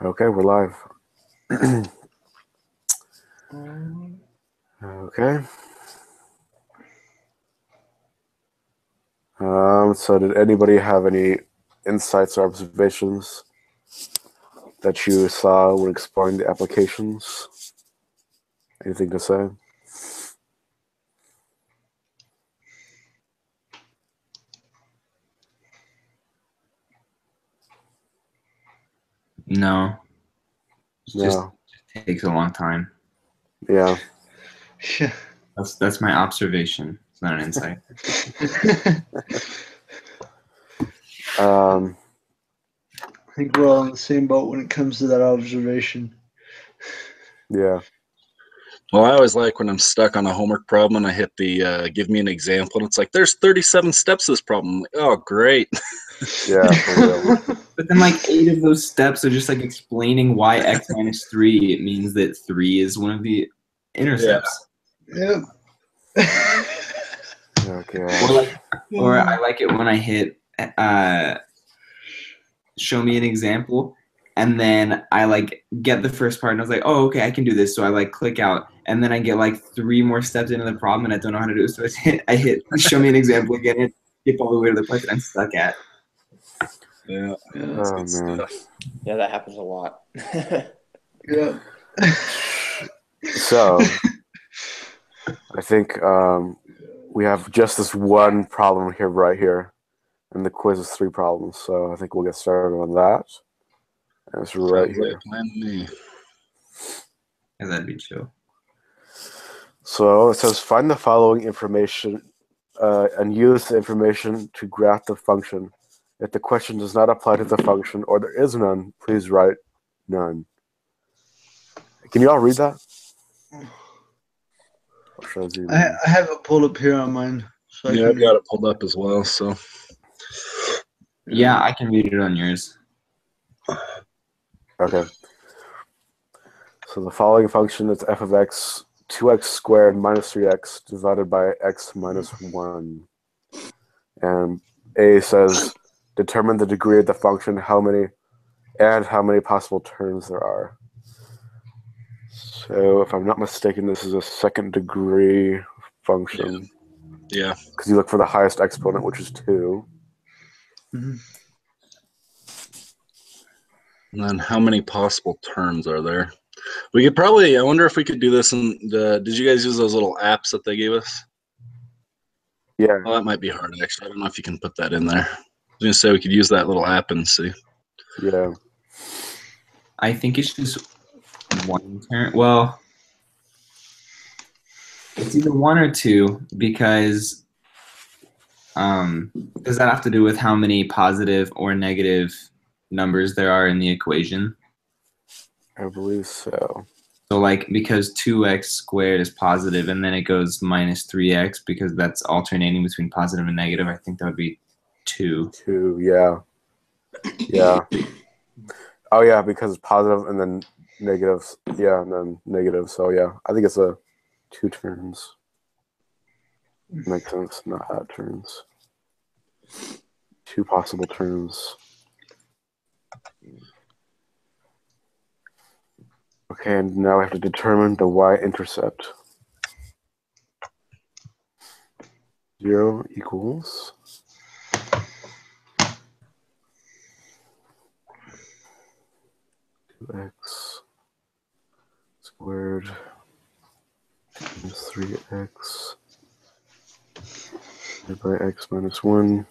Okay, we're live. Okay. So did anybody have any insights or observations that you saw when exploring the applications? Anything to say? No. No. Just takes a long time. Yeah. That's my observation. It's not an insight. Um, I think we're all in the same boat when it comes to that observation. yeah. Well, I always like when I'm stuck on a homework problem and I hit the give me an example, and it's like, there's 37 steps to this problem. I'm like, oh, great. Yeah, for real. But then like 8 of those steps are just like explaining why x minus 3 it means that 3 is one of the intercepts. Yep. Okay. Or I like it when I hit show me an example, and then I like get the first part and I was like, oh, okay, I can do this. So I like click out, and then I get like 3 more steps into the problem and I don't know how to do it. So I hit show me an example again and skip all the way to the place that I'm stuck at. Yeah. Oh, man. Yeah, that happens a lot. Yeah. So, I think we have just this one problem here, right here. And the quiz is 3 problems, so I think we'll get started on that. And it's right here. Yeah, that'd be chill. So it says find the following information and use the information to graph the function. If the question does not apply to the function or there is none, please write none. Can you all read that? I have it pulled up here on mine. So Yeah, I've got it pulled up as well. So yeah, I can read it on yours. Okay. So the following function is f of x 2x squared minus 3x divided by x minus 1. And A says determine the degree of the function, how many possible terms there are. So if I'm not mistaken, this is a second degree function. Yeah. Because you look for the highest exponent, which is 2. Mm-hmm. And then how many possible terms are there? We could probably, I wonder if we could do this in the, did you guys use those little apps that they gave us? Yeah. Well, that might be hard, actually. I don't know if you can put that in there. I was going to say we could use that little app and see. Yeah. I think it's just one term. Well, it's either 1 or 2 because does that have to do with how many positive or negative numbers there are in the equation? I believe so. So like because 2x squared is positive and then it goes minus 3x because that's alternating between positive and negative, I think that would be 2. 2, yeah. Yeah. Oh, yeah, because it's positive and then negatives. Yeah, and then negative. So, yeah, I think it's a 2 terms. Makes sense, not add terms. 2 possible terms. Okay, and now we have to determine the y-intercept. 0 equals 2x squared minus 3x divided by x minus 1.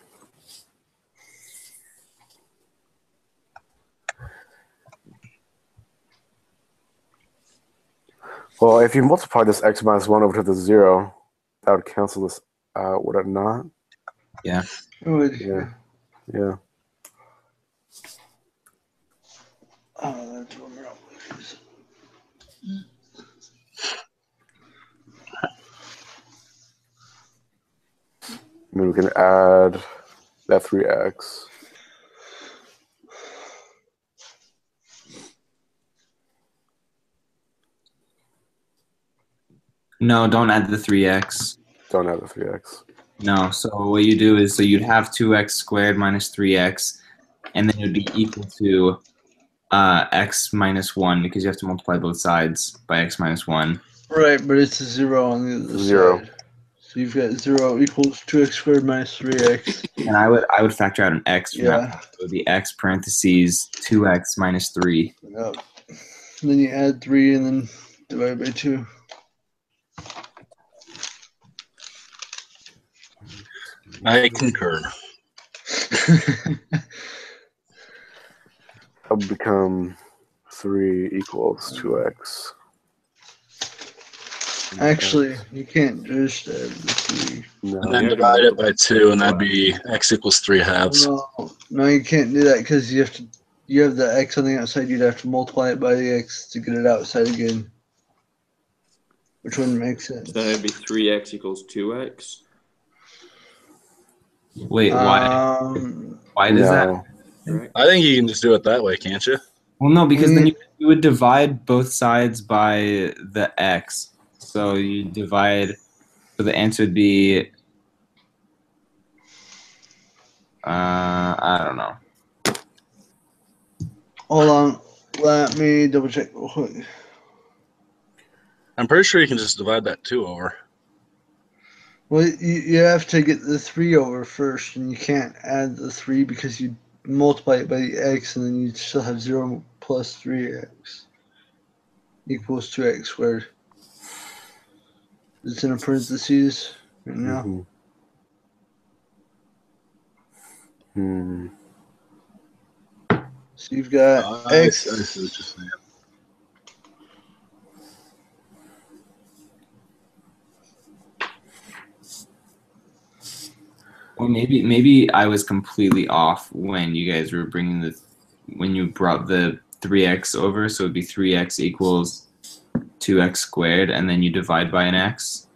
Well, if you multiply this x minus 1 over to the 0, that would cancel this out, would it not? Yeah. It would. Yeah. Yeah. Oh, that's what we're up with. And then we can add that 3x. No, don't add the 3x. Don't add the 3x. No, so what you do is, so you'd have 2x squared minus 3x, and then it would be equal to x minus 1 because you have to multiply both sides by x minus 1. Right, but it's a 0 on the other Zero. side. So you've got 0 equals 2x squared minus 3x. And I would factor out an x from that. Yeah. So it would be x parentheses 2x minus 3. Yep. And then you add 3 and then divide by 2. I concur. That would become 3 equals 2x. Actually, you can't just add the 3. No. And then divide it by 2, and that'd be x equals 3 halves. No, you can't do that because you have the x on the outside. You'd have to multiply it by the x to get it outside again, which wouldn't make sense. Then it'd be 3x equals 2x. Wait, why? Why does that? Right? I think you can just do it that way, can't you? Well, no, because then you would divide both sides by the x. So you divide. So the answer would be. I don't know. Hold on, let me double check real quick. I'm pretty sure you can just divide that 2 over. Well, you have to get the 3 over first, and you can't add the 3 because you multiply it by the x, and then you still have 0 plus 3x equals 2x squared. It's in a parentheses right now. So you've got x. I see what you're saying. Or maybe I was completely off when you guys were when you brought the 3x over, so it'd be 3x equals 2x squared, and then you divide by an x.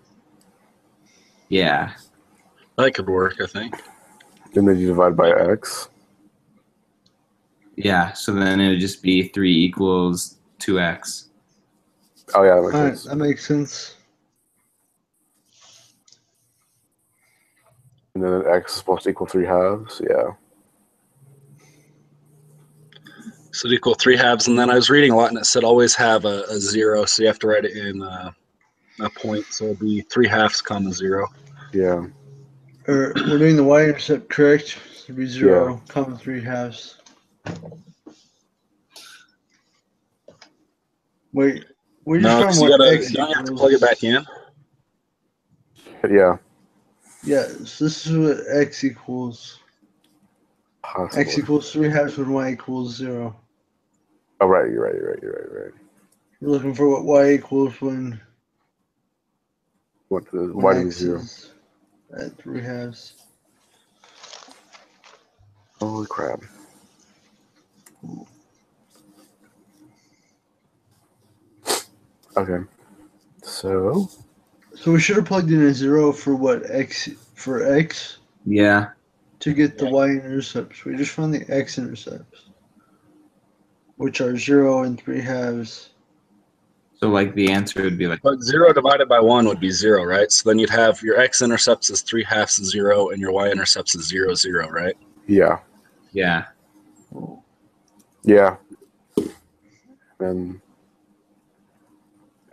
Yeah. That could work, I think. And then you divide by x. Yeah, so then it would just be 3 equals 2x. Oh yeah, that makes All right, sense. that makes sense. And then x is supposed to equal 3 halves. Yeah. So it'd equal 3 halves, and then I was reading a lot, and it said always have a 0, so you have to write it in a point. So it'd be 3 halves comma 0. Yeah. Or we're doing the y-intercept correct. It'd be 0, comma 3 halves. Wait, we just No, found because you what gotta, x don't you have to equals. plug it back in? Yeah. Yeah, so this is what x equals. Possibly. X equals 3 halves when y equals 0. Oh right, you're right. We're looking for what y equals when What the why did x 0? is at 3 halves. Holy crap. Okay. So So we should have plugged in a 0 for what x Yeah. to get the y-intercepts. We just found the x-intercepts, which are 0 and 3 halves. So like the answer would be like But 0 divided by 1 would be 0, right? So then you'd have your x-intercepts is 3 halves is 0, and your y-intercepts is 0, 0, right? yeah. yeah. Yeah. And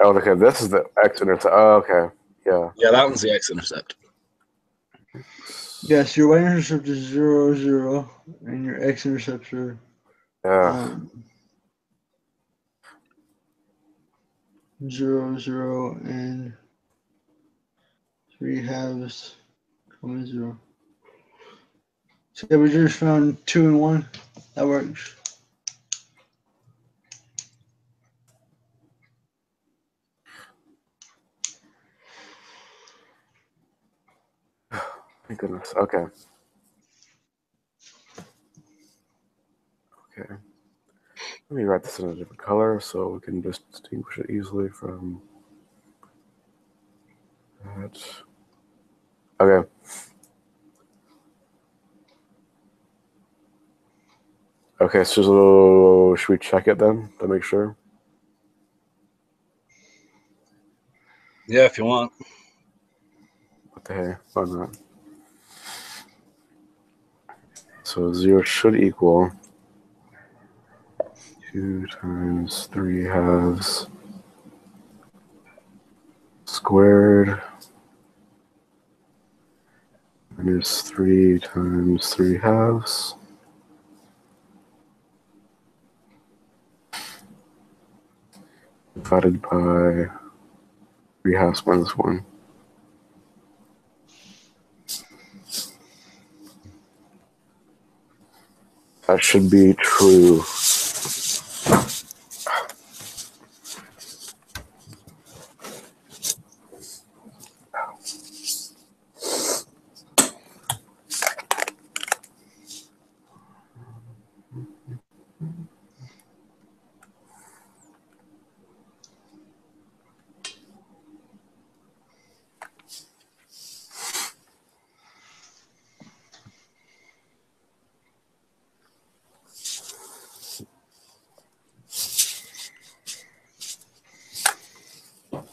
oh okay, this is the x-intercept. Oh, okay. Yeah. Yeah, that one's the x-intercept. Yes, your y-intercept is 0, 0, and your x-intercepts are Yeah. 0, 0, and 3 halves, comma 0. So yeah, we just found 2 and 1. That works. Thank goodness. Okay. Okay. Let me write this in a different color so we can just distinguish it easily from that. Okay. Okay, so should we check it then to make sure? Yeah, if you want. What the heck? Why not? So 0 should equal 2 times 3 halves squared minus 3 times 3 halves divided by 3 halves minus 1. That should be true.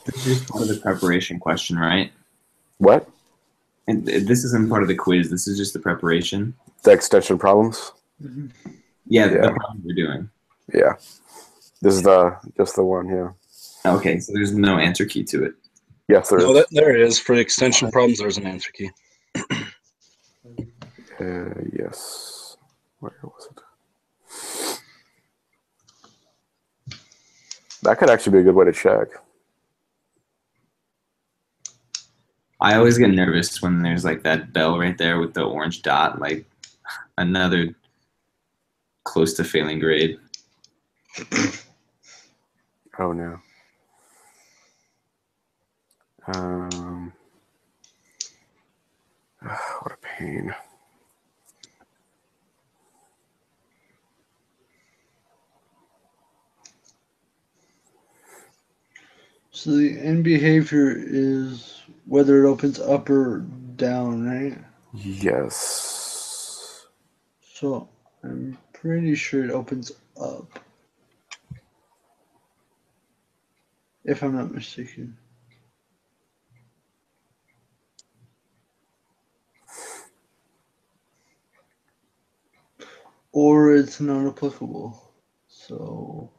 This is just part of the preparation question, right? What? And this isn't part of the quiz. This is just the preparation. The extension problems? Yeah, Yeah. the problem we're doing. Yeah. This is just the one, yeah. Okay, so there's no answer key to it. Yes, there is. No, there it is. For the extension problems, there's an answer key. Yes. Where was it? That could actually be a good way to check. I always get nervous when there's like that bell right there with the orange dot, like another close to failing grade. Oh no. What a pain. So the end behavior is whether it opens up or down, right? Yes. So I'm pretty sure it opens up. If I'm not mistaken. Or it's not applicable. So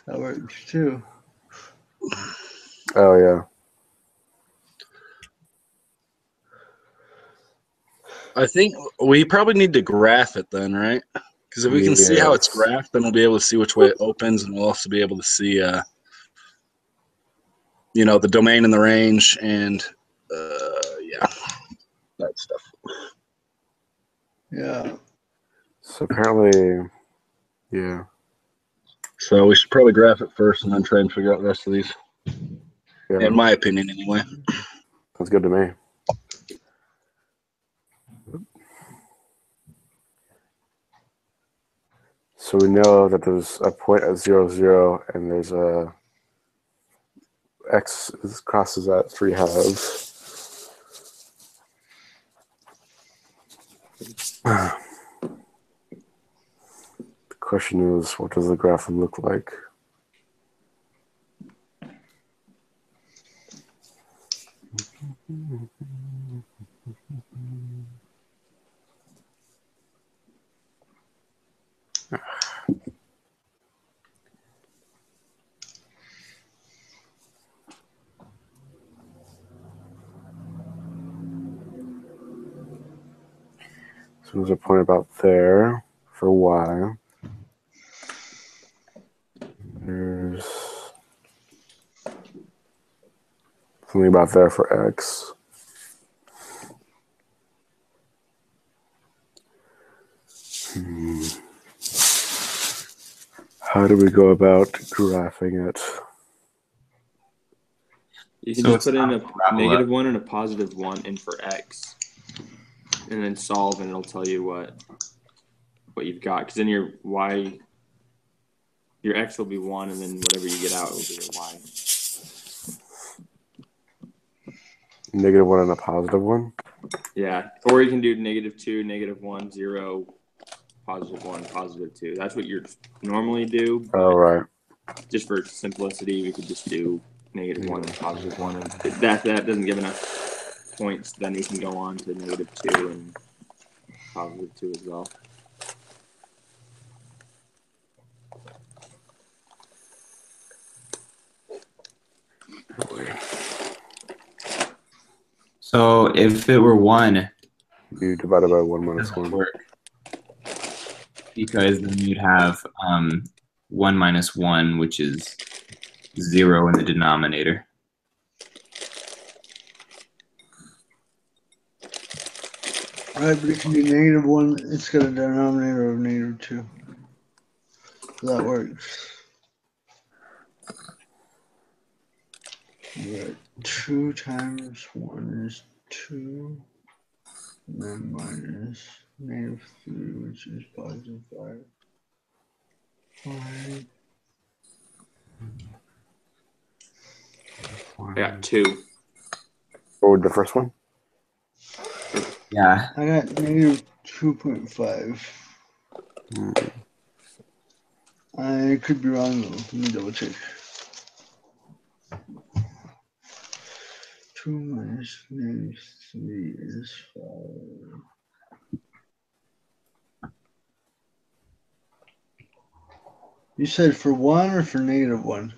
that works too. Oh yeah. I think we probably need to graph it then, right? Because if we can see how it's Yes. graphed, then we'll be able to see which way it opens, and we'll also be able to see, the domain and the range, and yeah, that stuff. Yeah. So apparently, yeah. So we should probably graph it first, and then try and figure out the rest of these. Yeah. In my opinion, anyway. Sounds good to me. So we know that there's a point at 0, 0, and there's a x crosses at 3 halves. The question is, what does the graph look like? So there's a point about there for y. There's something about there for x. How do we go about graphing it? You can So just it's put in a not parabola. -1 and a +1 in for x, and then solve, and it'll tell you what you've got. Because then your x will be 1, and then whatever you get out will be your y. -1 and a +1? Yeah, or you can do -2, -1, 0, +1, +2. That's what you normally do. But Oh, right. just for simplicity, we could just do -1 and +1. And if that doesn't give enough points, then we can go on to -2 and +2 as well. So if it were 1, You divide it by 1 it minus doesn't 1. work because then you'd have 1 minus 1, which is 0 in the denominator. Right, but it can be -1. It's got a denominator of -2. That works. Right. 2 times 1 is 2. And then minus -3, which is +5. 5. I got 2. What was the first one? Yeah. I got -2.5. I could be wrong though. Let me double check. 2 minus -3 is 5. You said for 1 or for -1?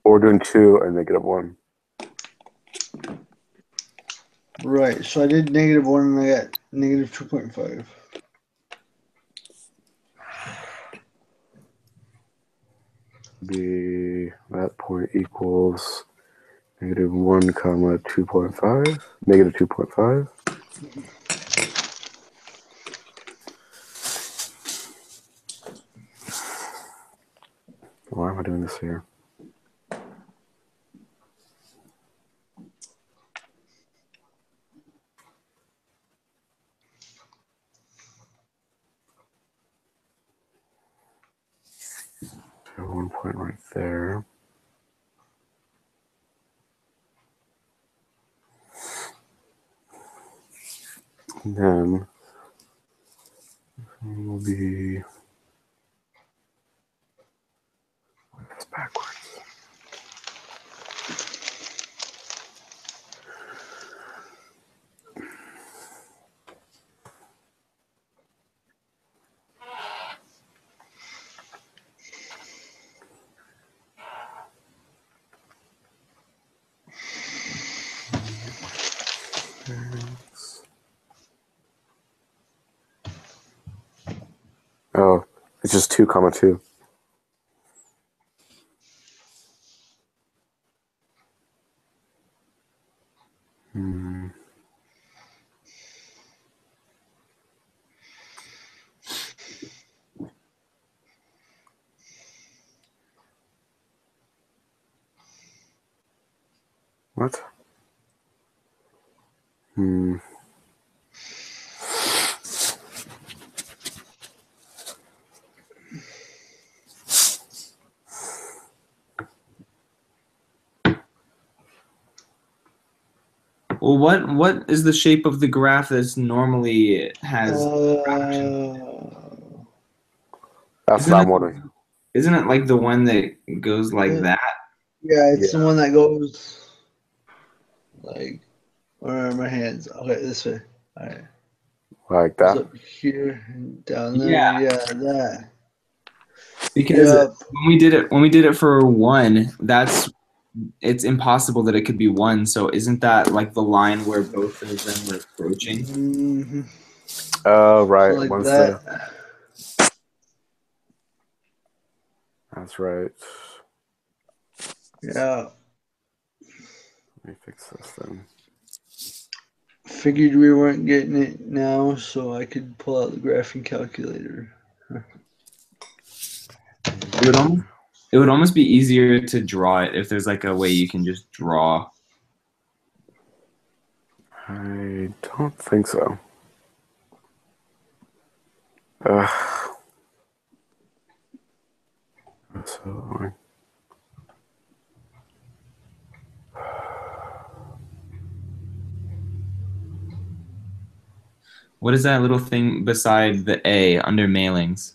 We're doing 2 and -1. Right, so I did -1 and I got -2.5. Be that point equals -1 comma 2.5, -2.5. Why am I doing this here? So 1 point right there. And then it will be it's backwards. Oh, it's just 2 comma 2. What? Well, what is the shape of the graph that's normally has That's Isn't what it- I'm wondering. Isn't it like the one that goes like Yeah. that? Yeah, it's the Yeah. one that goes like where are my hands? Okay, this way. Alright. Like Goes that? up here and down there. Yeah. Yeah, that. Because Yep. when we did it for 1, it's impossible that it could be 1. So isn't that like the line where both of them were approaching? Mm-hmm. Oh, right. So like One's that. That's right. Yeah. Let me fix this then. Figured we weren't getting it now, so I could pull out the graphing calculator. It would almost be easier to draw it if there's like a way you can just draw. I don't think so. That's so annoying. What is that little thing beside the A under mailings?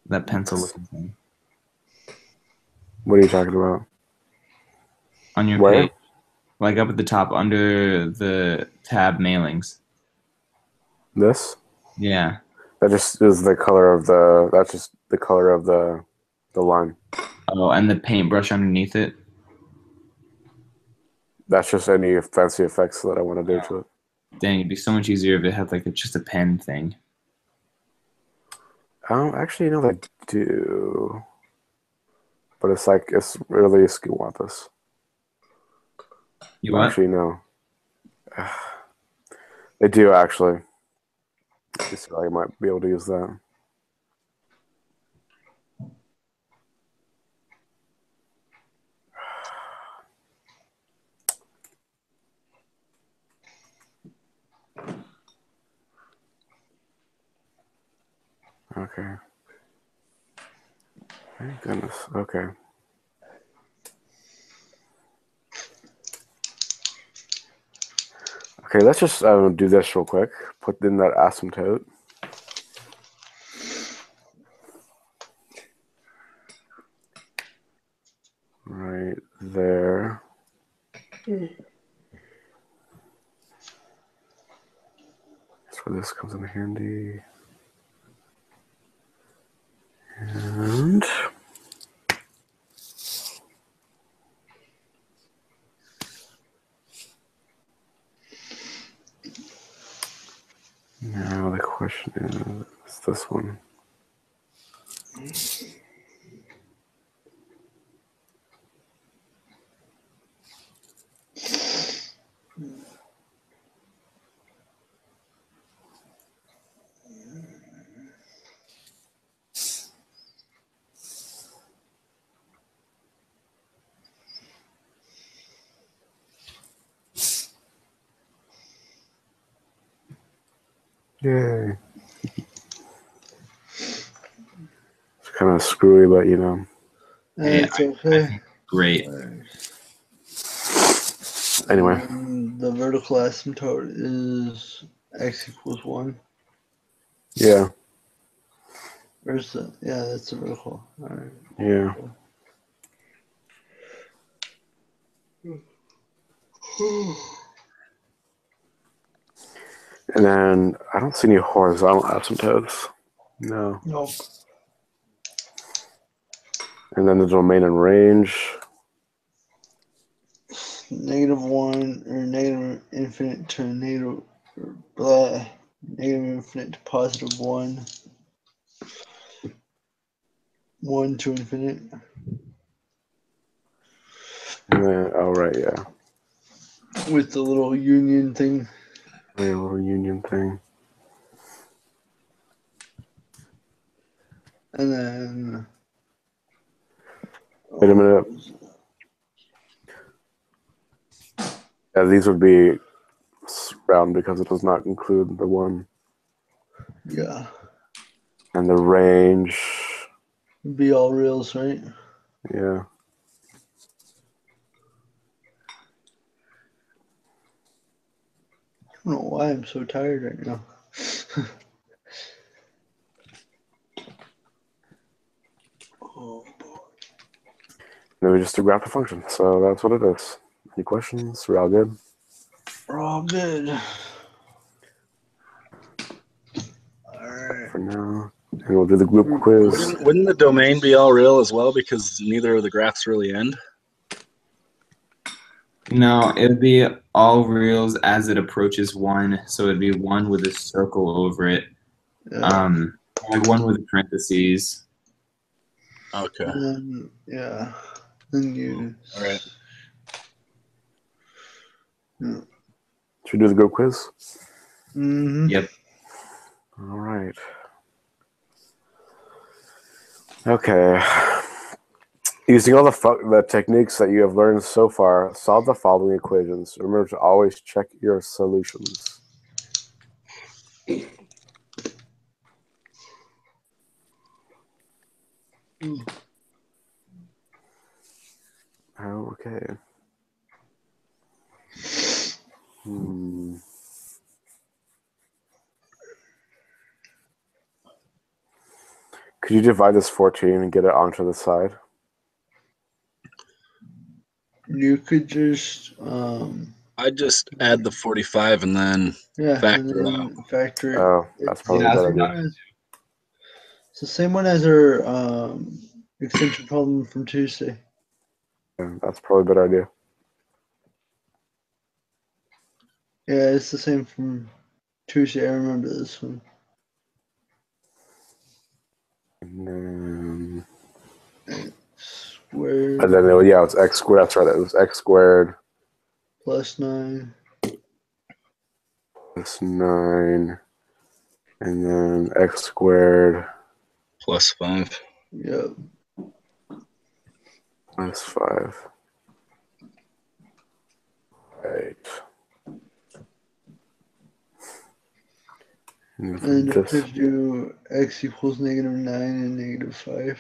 That pencil looking thing What are you talking about? on your Where? page, like up at the top under the tab mailings. This? Yeah. That just is the color of the. That's just the color of the line. Oh, and the paintbrush underneath it. That's just any fancy effects that I want to do to it. Dang, it'd be so much easier if it had like just a pen thing. Actually, they do, but it's really skiwampus. You what? Actually, no. They do actually. Just I might be able to use that. Okay. Thank goodness. Okay. Okay, let's just do this real quick. Put in that asymptote. Right there. That's where this comes in handy. And now the question is this one. Yay. It's kind of screwy, but Hey, It's I okay. think great. Anyway. The vertical asymptote is x equals 1. Yeah. Where's the? Yeah, that's the vertical. All right. Yeah. And then I don't see any horizontal asymptotes. No. No. And then the domain and range. -1 or negative infinite to negative blah. Negative infinite to positive 1. 1 to infinite. And then, oh, right, yeah. With the little union thing. A little union thing. And then. Wait a minute. Yeah, these would be round because it does not include the 1. Yeah. And the range. Be all reals, right? Yeah. I don't know why I'm so tired right now. Oh boy. Then we just do graph the function. So that's what it is. Any questions? We're all good? We're all good. Alright. For now. And we'll do the group quiz. Wouldn't the domain be all real as well because neither of the graphs really end? No, it'd be all reals as it approaches 1. So it'd be 1 with a circle over it. Yeah. Like 1 with parentheses. Okay. And then, yeah. Then you. All right. Yeah. Should we do the group quiz? Mm-hmm. Yep. All right. Okay. Using all the techniques that you have learned so far, solve the following equations. Remember to always check your solutions. Okay. Could you divide this 14 and get it onto the side? You could just I'd just add the 45 and then factor it out. Factor it. Oh, that's probably a better idea. It's the same one as our extension problem from Tuesday. Yeah, that's probably a better idea. Yeah, it's the same from Tuesday. I remember this one. And then Squared it's x squared. That's right. It was x squared plus 9. plus 9, and then x squared Plus 5. Yep. plus 5. Right. And And then don't forget to do x equals -9 and -5.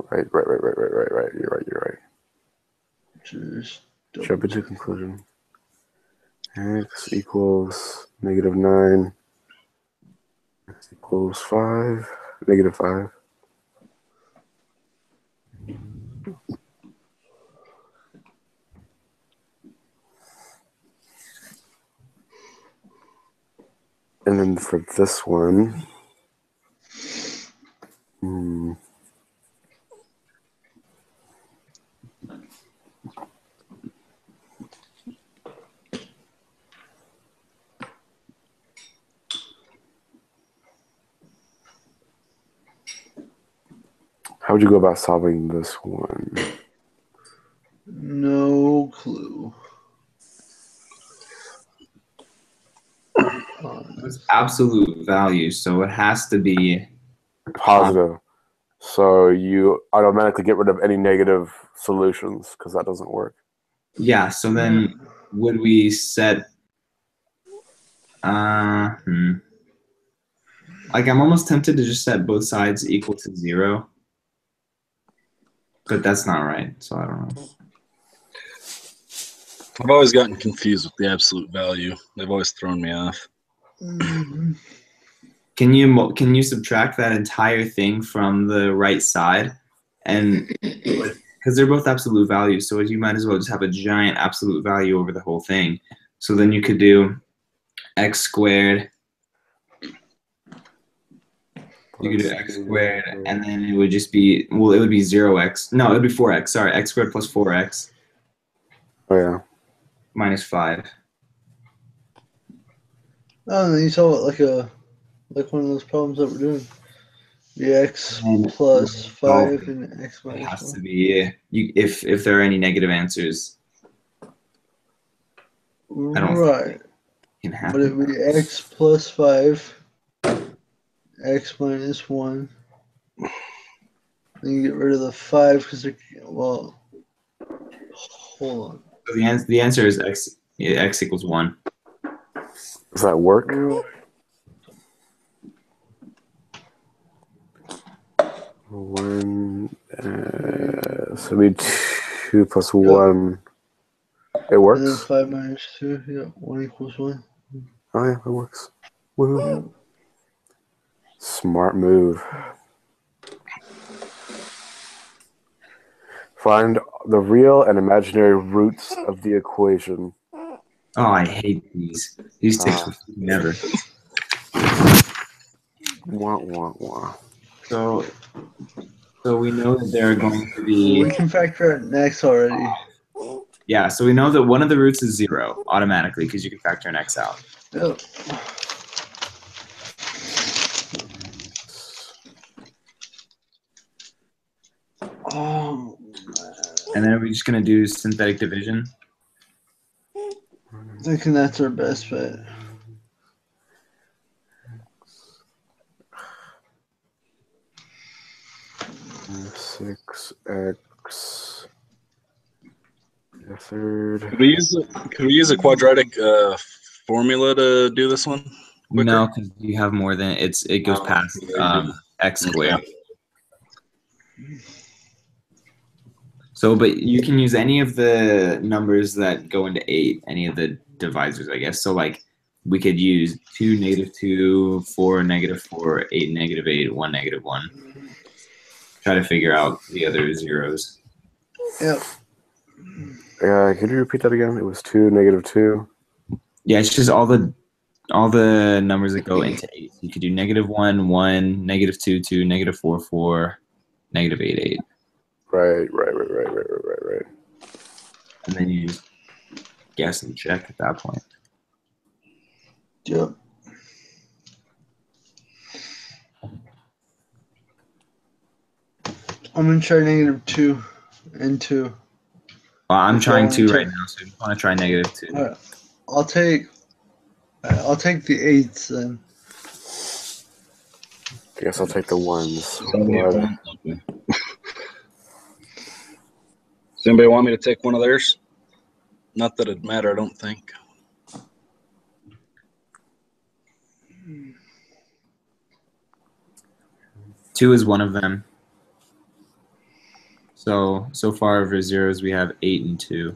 Right. You're right. Just Jump into conclusion. X equals -9. X equals 5. -5. And then for this one, how would you go about solving this one? no clue. It's absolute value, so it has to be Positive. So you automatically get rid of any negative solutions because that doesn't work. Yeah, so then would we set like I'm almost tempted to just set both sides equal to 0. But that's not right, so I don't know. I've always gotten confused with the absolute value. They've always thrown me off. Can you subtract that entire thing from the right side? And because they're both absolute values, so you might as well just have a giant absolute value over the whole thing. So then you could do x squared. You could do x squared, and then it would just be, well, it would be 0x. No, it would be 4x. Sorry, x squared plus 4x. Oh, yeah. Minus 5. Oh, you saw it like one of those problems that we're doing. The x plus 5 and x It minus has 1. to be if there are any negative answers. I don't Right. think it can But happen. it would be x plus 5, x minus 1. Then you get rid of the 5 because they're, well, hold on. So the answer is x. Yeah, x equals 1. Does that work? One. So it'd be 2 plus 1. It works? And then 5 minus 2. Yeah, 1 equals 1. Oh, yeah, it works. Woohoo. Smart move. Find the real and imaginary roots of the equation. Oh, I hate these. These tips will never. Wah, wah, wah. So we know that there are going to be. We can factor out next already. Yeah, so we know that one of the roots is 0 automatically because you can factor an x out. Yep. Oh, And then are we just going to do synthetic division? thinking that's our best bet. Six x a third. Could we use a quadratic formula to do this one quicker? No, because you have more than it goes past x squared. So, but you can use any of the numbers that go into 8, any of the divisors, I guess. So, like, we could use 2, -2, 4, -4, 8, -8, 1, -1. Try to figure out the other zeros. Yep. Could you repeat that again? It was 2, -2. Yeah, it's just all the numbers that go into 8. You could do -1, 1, -2, 2, -4, 4, -8, 8. Right. And then you just guess and check at that point. Yep. I'm gonna try -2 and 2. Well, I'm If y'all trying wanna 2 try- right now, so if you want to try -2. Alright. I'll take the 8s then. I guess I'll take the ones. Somebody What? want? Okay. Does anybody want me to take one of theirs? Not that it'd matter, I don't think. Two is one of them. So far for zeros, we have 8 and 2.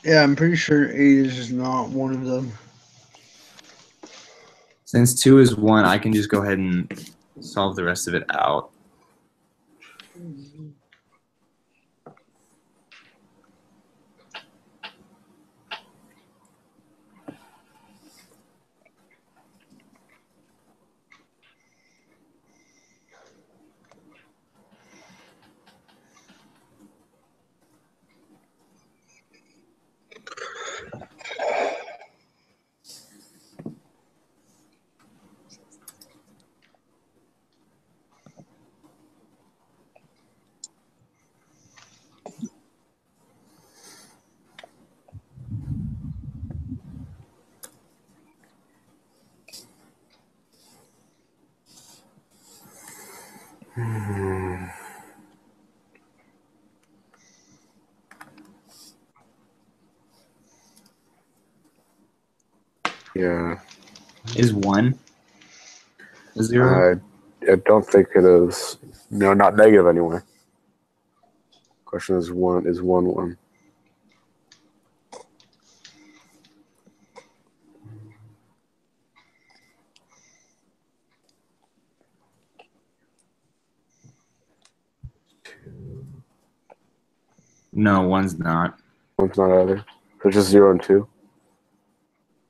Yeah, I'm pretty sure 8 is just not one of them. Since 2 is 1, I can just go ahead and solve the rest of it out. Yeah. Is 1 a 0? I don't think it is. No, not negative anyway. Question is one. No, 1's not. One's not either. So it's just 0 and 2.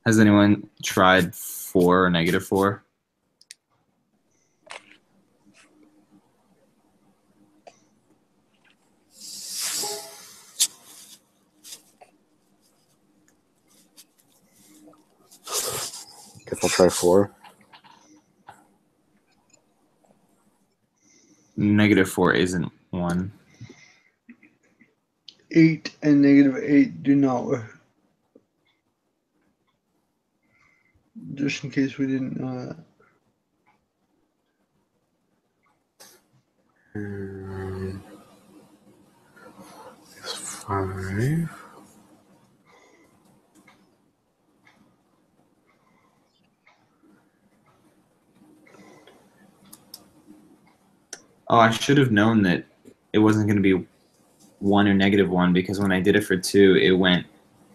Has anyone tried 4 or -4? Guess I'll try 4. -4 isn't 1. 8 and -8 do not work. Just in case we didn't know that. It's 5. Oh, I should have known that it wasn't going to be 1 or -1 because when I did it for 2, it went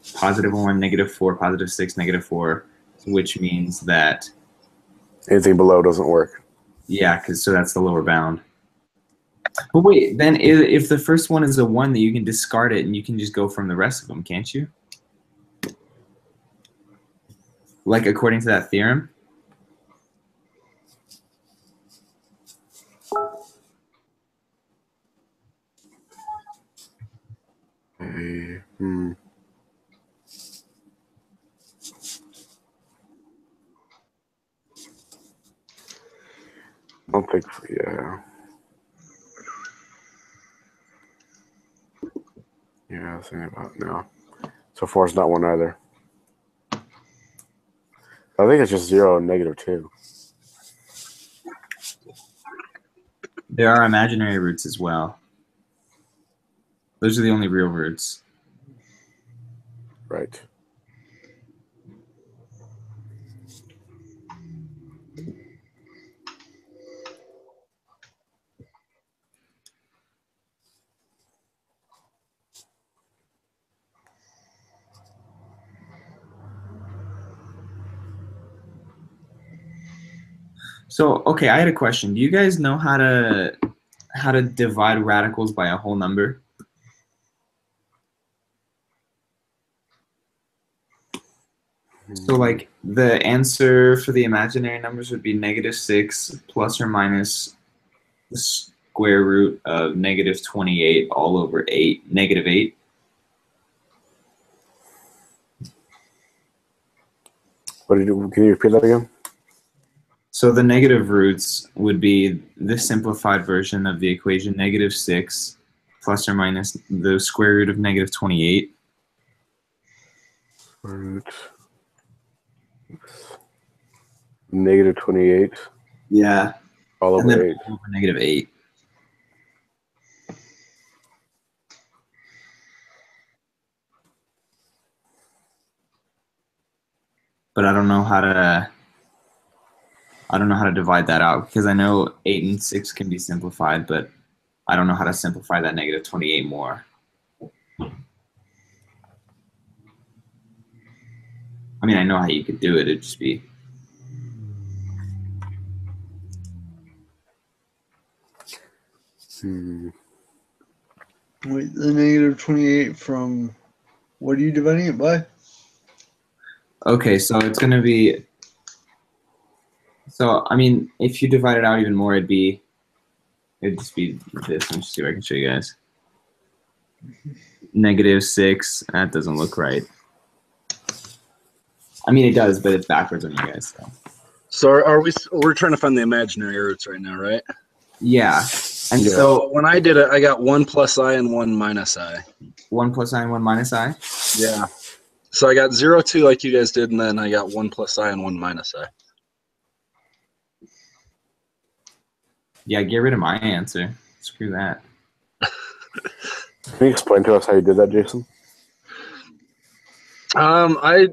+1, -4, +6, -4, which means that, Anything below doesn't work. yeah, so that's the lower bound. But wait, then if the first one is a 1, then you can discard it and you can just go from the rest of them, can't you? Like according to that theorem? Hmm. I don't think, yeah. Yeah, I was thinking about it now. So 4 is not 1 either. I think it's just 0 and -2. There are imaginary roots as well. Those are the only real roots. Right. So, okay, I had a question. Do you guys know how to how to divide radicals by a whole number. So like the answer for the imaginary numbers would be -6 plus or minus the square root of -28 all over 8, -8. Can you repeat that again? So the negative roots would be the simplified version of the equation -6 plus or minus the square root of -28. Root -28 Yeah. all And over then 8. over -8. But I don't know how to divide that out because I know 8 and 6 can be simplified, but I don't know how to simplify that -28 more. I mean, I know how you could do it. It'd just be Wait, the -28 from what are you dividing it by? okay. So it's gonna be. So I mean, if you divide it out even more, it'd just be this. Let me see if I can show you guys. -6. That doesn't look right. I mean, it does, but it's backwards on you guys. So we're trying to find the imaginary roots right now, right? Yeah. And Yeah. so When I did it, I got 1 plus I and 1 minus I. 1 plus I and 1 minus I. Yeah. So I got 0, 2 like you guys did, and then I got 1 plus I and 1 minus I. Yeah, get rid of my answer. Screw that. Can you explain to us how you did that, Jason? I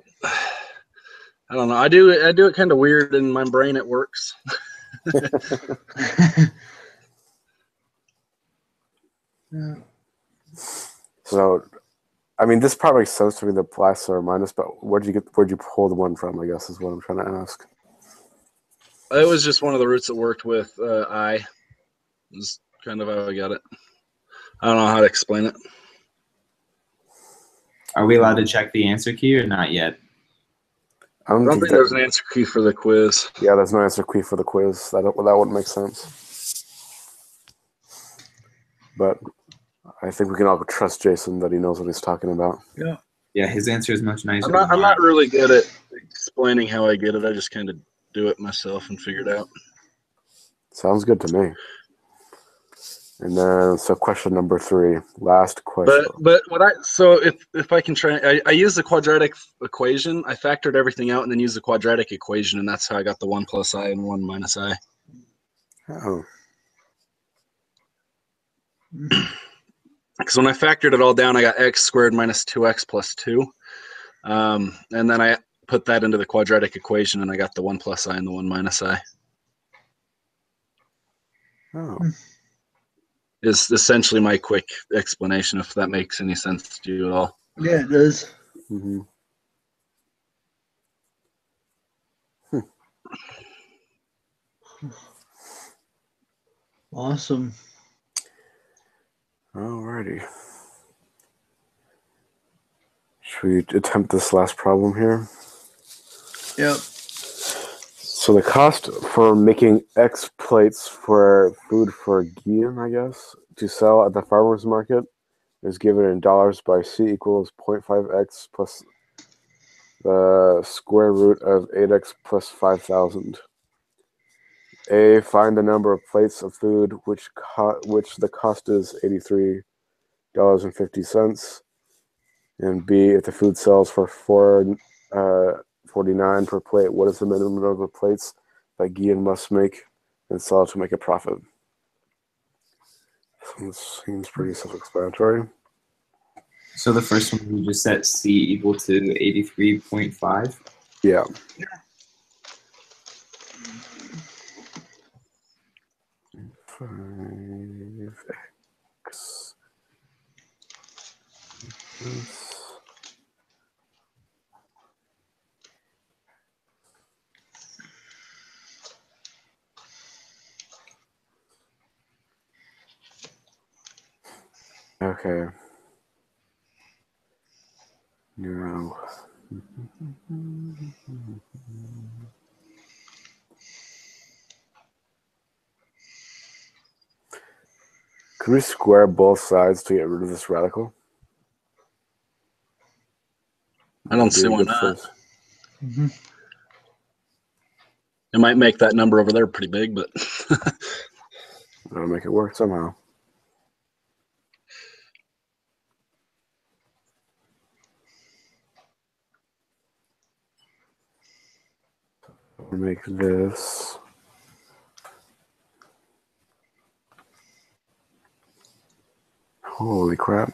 don't know. I do it kind of weird in my brain. It works. Yeah. So, I mean, this probably makes sense to me, the plus or minus, but where'd you pull the one from, I guess, is what I'm trying to ask. It was just one of the roots that worked with I. Is kind of how I got it. I don't know how to explain it. Are we allowed to check the answer key or not yet? I I don't think there's an answer key for the quiz. Yeah, there's no answer key for the quiz. That wouldn't make sense. But I think we can all trust Jason that he knows what he's talking about. Yeah. Yeah, his answer is much nicer. I'm not really good at explaining how I get it. I just kind of do it myself and figure it out. Sounds good to me. And then, so question number 3, last question. But if I can try, I use the quadratic equation. I factored everything out and then used the quadratic equation, and that's how I got the 1 plus I and 1 minus I. Oh. Because when I factored it all down, I got x squared minus 2x plus 2. And then I put that into the quadratic equation, and I got the 1 plus I and the 1 minus I. Oh. Is essentially my quick explanation, if that makes any sense to you at all. Yeah, it does. Mm-hmm. Awesome. Alrighty. Should we attempt this last problem here? Yep. So the cost for making X plates for food for Gian, I guess, to sell at the farmer's market is given in dollars by C equals 0.5x plus the square root of 8x plus 5,000. A, find the number of plates of food which the cost is $83.50. And B, if the food sells for $4.49 per plate, what is the minimum number of plates that Gian must make and sell to make a profit? This seems pretty self-explanatory. So the first one we just set C equal to 83.5. Yeah. Five X. Okay. No. Could we square both sides to get rid of this radical? I don't That'd be see a why good not. first. Mm-hmm. It might make that number over there pretty big, but That'll make it work somehow. We'll make this. Holy crap.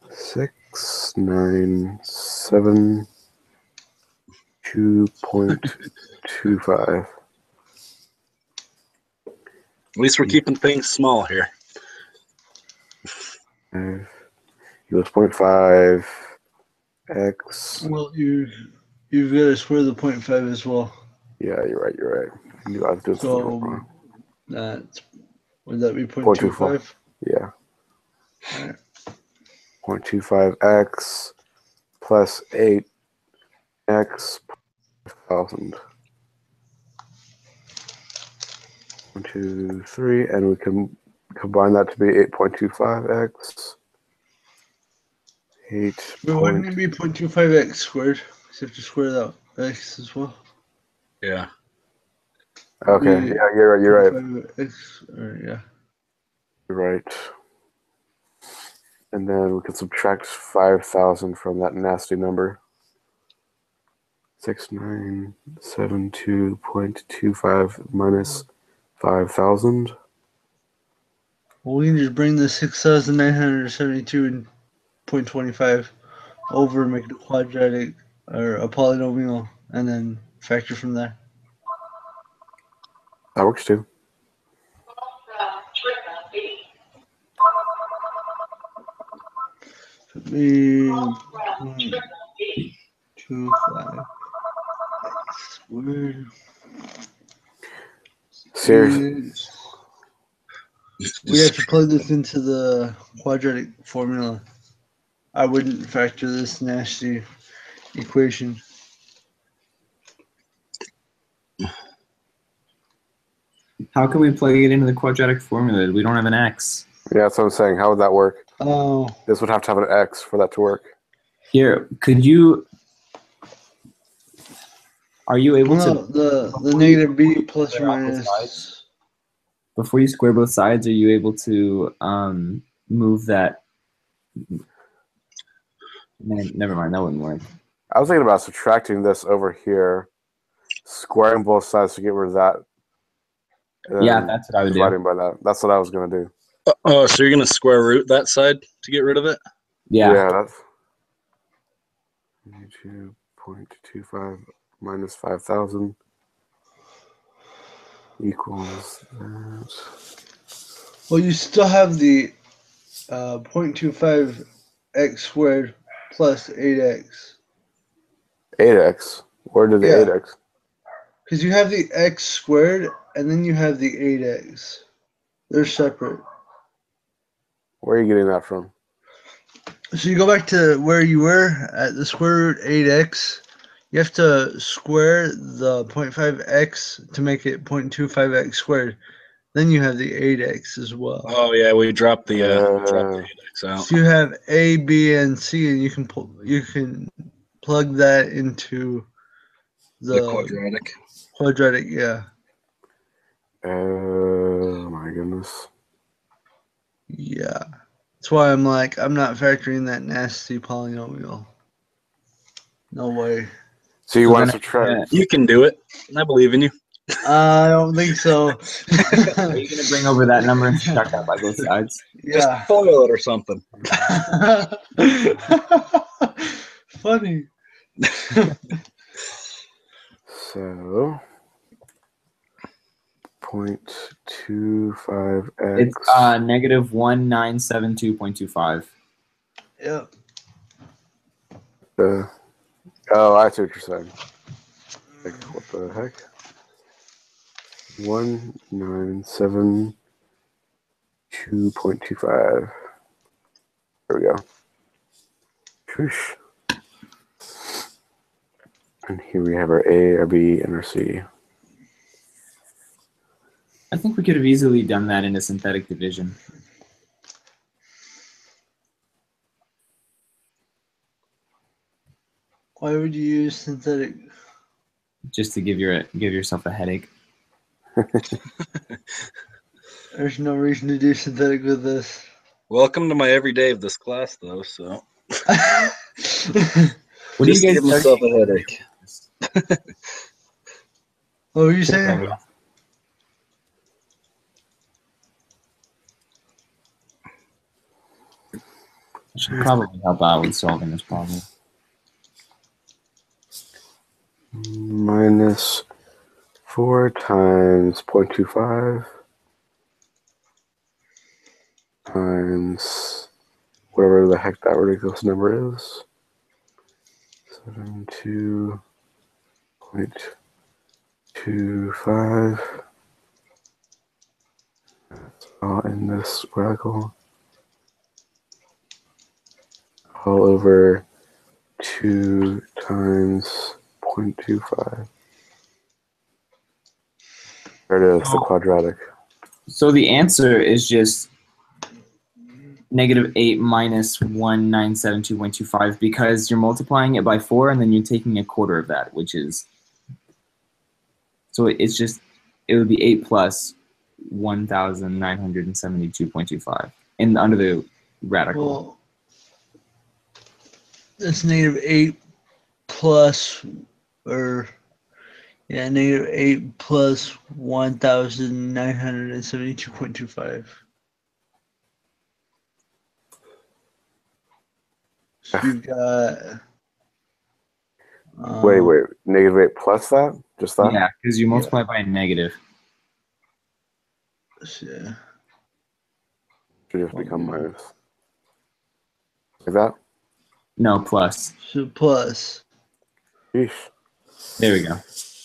6, 9, 7, 2.25. at least we're keeping things small here. Equals 0.5 x. Well, you've got to square the 0.5 as well. Yeah, you're right. You're right. I knew I was doing something So wrong. would that be 0.25? 0.25? Yeah. All right. 0.25x plus 8x per 1,000. 1, 2, 3, and we can combine that to be 8.25x. 8. But wouldn't it be 0.25x squared? Because you have to square that x as well. Yeah. Okay. Be Yeah, you're right. You're right. 0.5x, or yeah. You're right. And then we can subtract 5,000 from that nasty number. 6972.25 minus 5,000. Well, we can just bring the 6,972.25 over, make it a quadratic or a polynomial, and then factor from there. That works too. Be 0.25 x squared. Seriously. We have to plug this into the quadratic formula. I wouldn't factor this nasty equation. How can we plug it into the quadratic formula? We don't have an x. Yeah, that's what I'm saying. How would that work? Oh, This would have to have an x for that to work. Here, could you? Are you able no, to? the negative b plus or square out the minus. sides? Before you square both sides, are you able to move that? Never mind, that wouldn't work. I was thinking about subtracting this over here, squaring both sides to get rid of that. And Yeah, then that's what I would do. dividing by that. That's what I was going to do. Oh, so you're going to square root that side to get rid of it? Yeah. That's 2.25 minus 5,000 equals that. Well, you still have the 0.25 x squared plus 8x. 8x. Where did the Yeah. 8x? Because you have the x squared and then you have the 8x. They're separate. Where are you getting that from? So you go back to where you were at the square root 8x. You have to square the 0.5x to make it 0.25x squared. Then you have the 8x as well. Oh, yeah, we dropped the 8x out. So you have A, B, and C, and you can plug that into The quadratic. Quadratic, yeah. Oh, my goodness. Yeah. That's why I'm like, I'm not factoring that nasty polynomial. No way. So you So want to then subtract? You can do it. I believe in you. I don't think so. Are you gonna bring over that number and subtract that by both sides? Just Yeah. FOIL it or something. Funny. So 0.25x. It's negative 1972.25. Yep. Oh, I see what you're saying. Like, what the heck? 197 2.25. There we go. Whoosh. And here we have our A, our B, and our C. I think we could have easily done that in a synthetic division. Why would you use synthetic? Just to give yourself a headache. There's no reason to do synthetic with this. Welcome to my everyday of this class, though. So What do you just guys give myself a headache. What were you saying? I should probably help out with solving this problem. Minus 4 times 0.25 times whatever the heck that ridiculous number is. 72.25. All in this radical. All over 2 times 0.25. There it is, the quadratic. So the answer is just -8 minus 1972.25 because you're multiplying it by 4 and then you're taking a quarter of that, which is, so it's just, it would be 8 plus 1972.25 in under the radical. Well, it's -8 plus, or yeah, -8 plus 1972.25. So you've got. Wait, -8 plus that? Just that? Yeah, because you multiply by a negative. Yeah. Should just become minus. Like that? No, plus. So plus. Yeesh. There we go.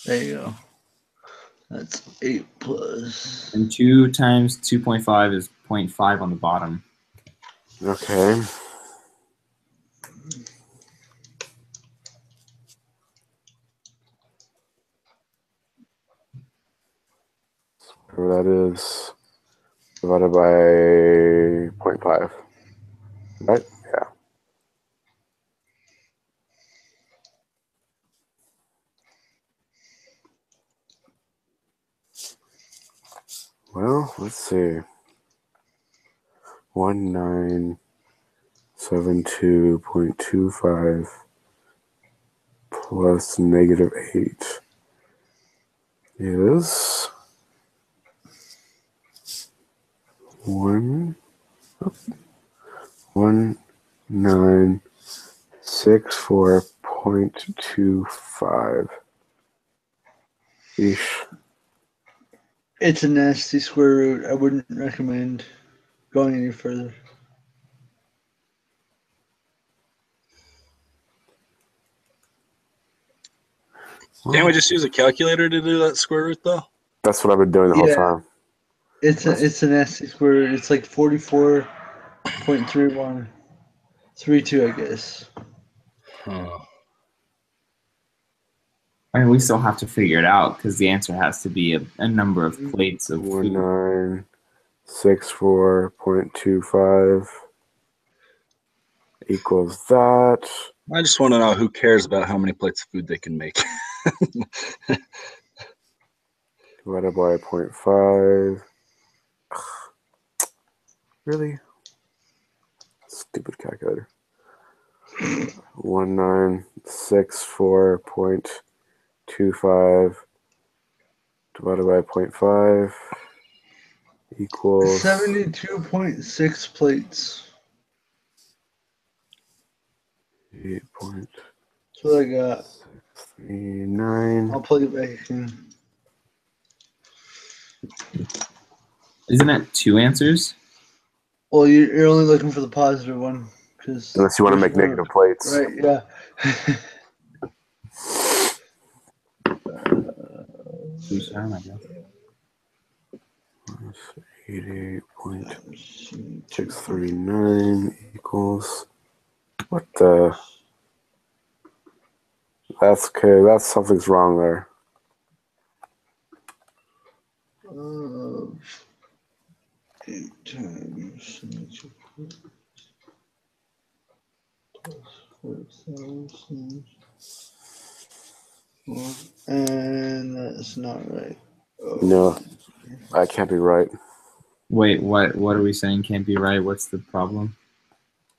There you go. That's 8 plus. And 2 times 2.5 is 0.5 on the bottom. Okay. Whatever that is, divided by 0.5. Right? Yeah. Well, let's see. 1972.25 plus -8 is 1964.25. Eesh. It's a nasty square root. I wouldn't recommend going any further. Can't we just use a calculator to do that square root, though? That's what I've been doing the whole Yeah. time. It's a nasty square root. It's like 44.3132, I guess. Huh. I mean, we still have to figure it out because the answer has to be a number of plates of food. 1964.25 equals that. I just want to know who cares about how many plates of food they can make. Divided by 0.5. Really? Stupid calculator. 1964.25 divided by 0.5 equals 72.6 plates. 8.39. That's what I got. I'll plug it back in. Isn't that 2 answers? Well, you're only looking for the positive one. Unless you want to make negative plates. Right, yeah. Two, I guess. 88.639 equals. What the? That's okay. That's something's wrong there. 8 times 72 plus 4,000. And that's not right. Oh. No, that can't be right. Wait, what are we saying can't be right? What's the problem?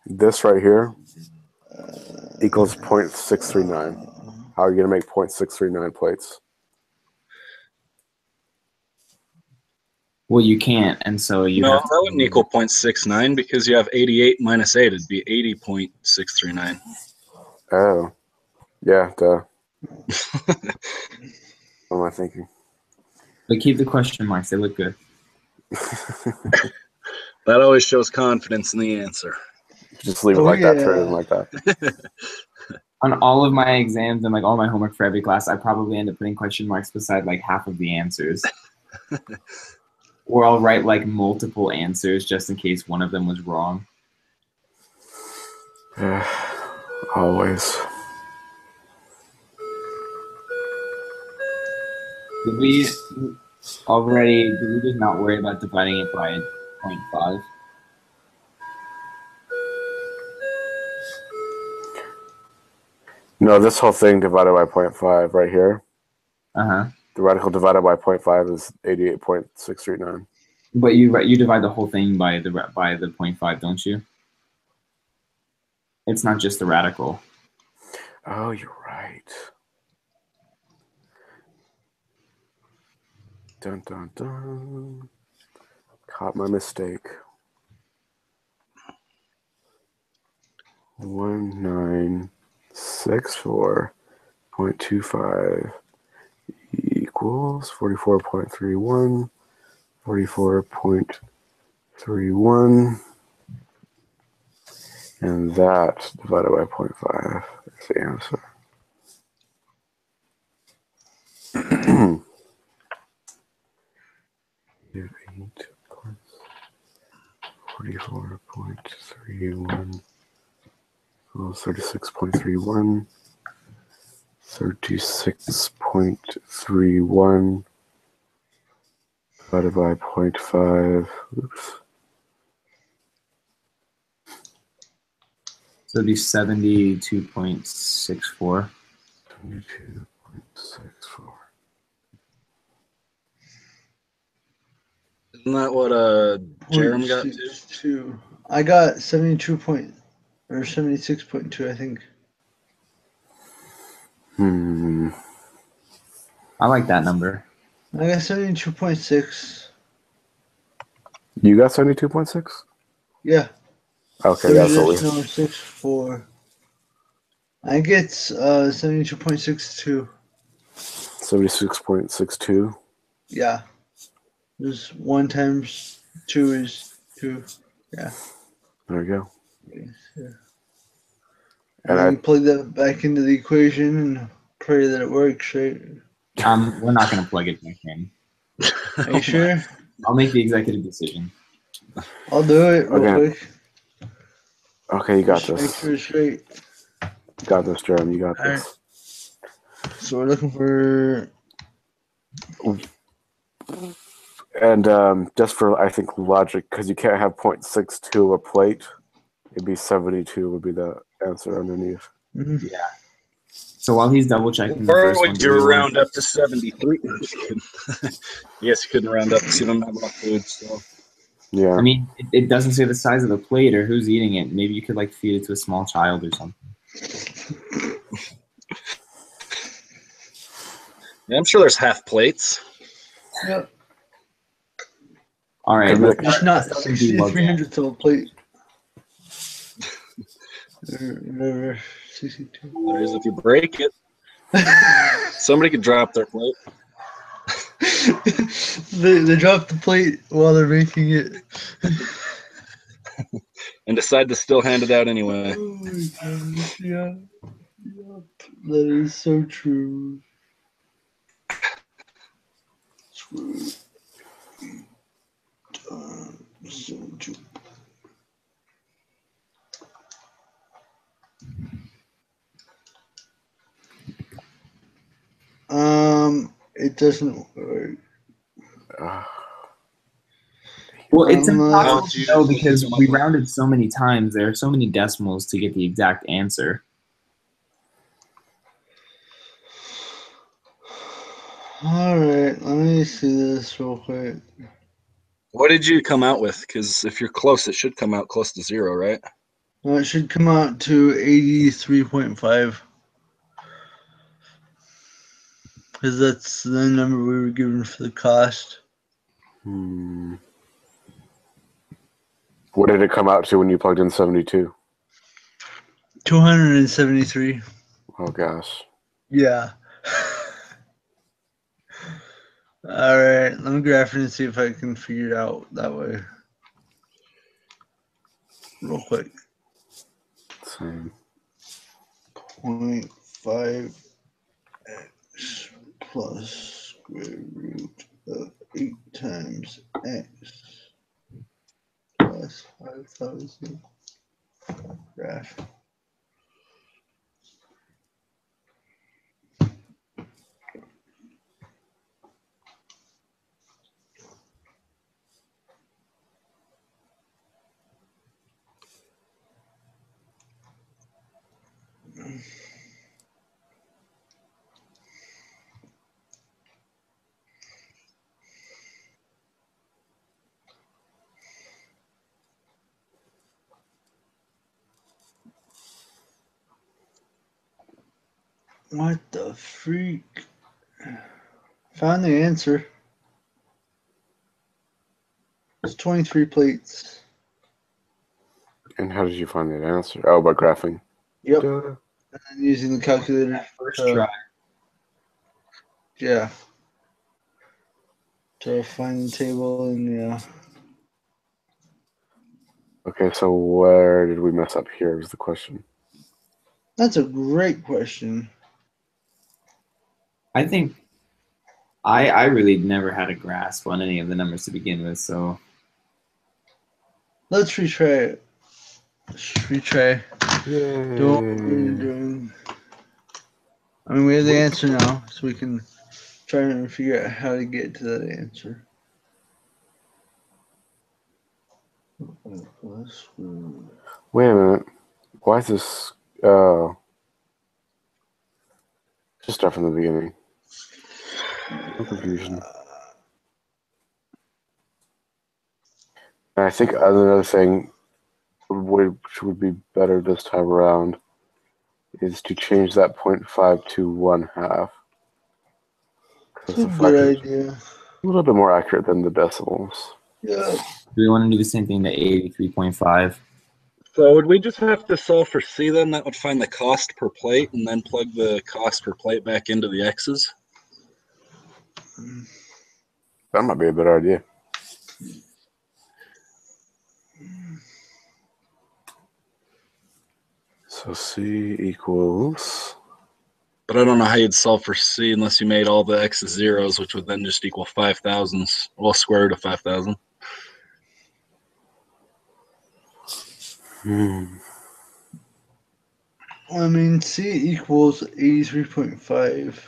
This right here equals 0.639. How are you going to make 0.639 plates? Well, you can't, and so you No, have that wouldn't equal 0.69 because you have 88 minus 8. It'd be 80.639. Oh. Yeah, duh. What am I thinking? But keep the question marks. They look good. That always shows confidence in the answer. Just leave it like that, turn it like that. On all of my exams and like all my homework for every class, I probably end up putting question marks beside like half of the answers. Or I'll write like multiple answers just in case one of them was wrong. Always. Did we just not worry about dividing it by 0.5? No, this whole thing divided by 0.5 right here. Uh-huh. The radical divided by 0.5 is 88.639. But you divide the whole thing by the 0.5, don't you? It's not just the radical. Oh, you're right. Dun dun dun. Caught my mistake. 1964.25 equals 44.31. 44.31. And that divided by 0.5 is the answer. Give 8 plus 44.31 equals 36.31. 36.31 divided by 0.5. Oops. So it'd be 72.64. 72.64. Isn't that what Jerem got to? 0.62. I got 76.2, I think. I like that number. I got 72.6. You got 72.6? Yeah. Okay, that's what we. No, 6.4. I get 72.62. 76.62. Yeah. There's 1 times 2 is 2. Yeah. There we go. Yeah. And And you plug that back into the equation and pray that it works, right? We're not going to plug it back in. Are you sure? I'll make the executive decision. I'll do it real quick. Okay, you got Just this. make sure it's right. You got this, Jeremy. You got All this. right. So we're looking for. And just for, I think, logic, because you can't have 0.62 a plate, it'd be 72 would be the answer underneath. Mm-hmm. Yeah. So while he's double checking the Or first one, would you round up to 73? I'm just kidding. Yes, you couldn't round up because you don't have enough food. So. Yeah. I mean, it doesn't say the size of the plate or who's eating it. Maybe you could like feed it to a small child or something. Yeah, I'm sure there's half plates. Yep. All right, Just not 6300ths of a plate. Or 62. There is if you break it. Somebody could drop their plate. They drop the plate while they're making it. And decide to still hand it out anyway. Oh my gosh, yeah. Yep. That is so true. 72. It doesn't work. Well, it's impossible Unless- to know because we rounded so many times. There are so many decimals to get the exact answer. All right, let me see this real quick. What did you come out with? Because if you're close, it should come out close to 0, right? No, it should come out to 83.5. Because that's the number we were given for the cost. What did it come out to when you plugged in 72? 273. Oh gosh. Yeah. All right, let me graph it and see if I can figure it out that way. Real quick. Same. 0.5x plus square root of 8 times x plus 5,000. Graph. What the freak? Found the answer. It's 23 plates. And how did you find that answer? Oh, by graphing. Yep. Duh. And using the calculator. First try. Yeah. To find the table and yeah. Okay, so where did we mess up here is the question. That's a great question. I think I really never had a grasp on any of the numbers to begin with, so Let's retry it. Let's retry. Yay. Do what we're doing. I mean, we have the answer now, so we can try and figure out how to get to that answer. Wait a minute. Why is this? Just start from the beginning. No confusion. And I think another thing which would be better this time around is to change that 0.5 to 1/2. That's a good idea. A little bit more accurate than the decimals. Yeah. do we want to do the same thing to 83.5? So would we just have to solve for C then? That would find the cost per plate and then plug the cost per plate back into the X's? That might be a better idea. So C equals. But I don't know how you'd solve for C unless you made all the X's zeros, which would then just equal 5,000s. Well, square root of 5,000. I mean, C equals 83.5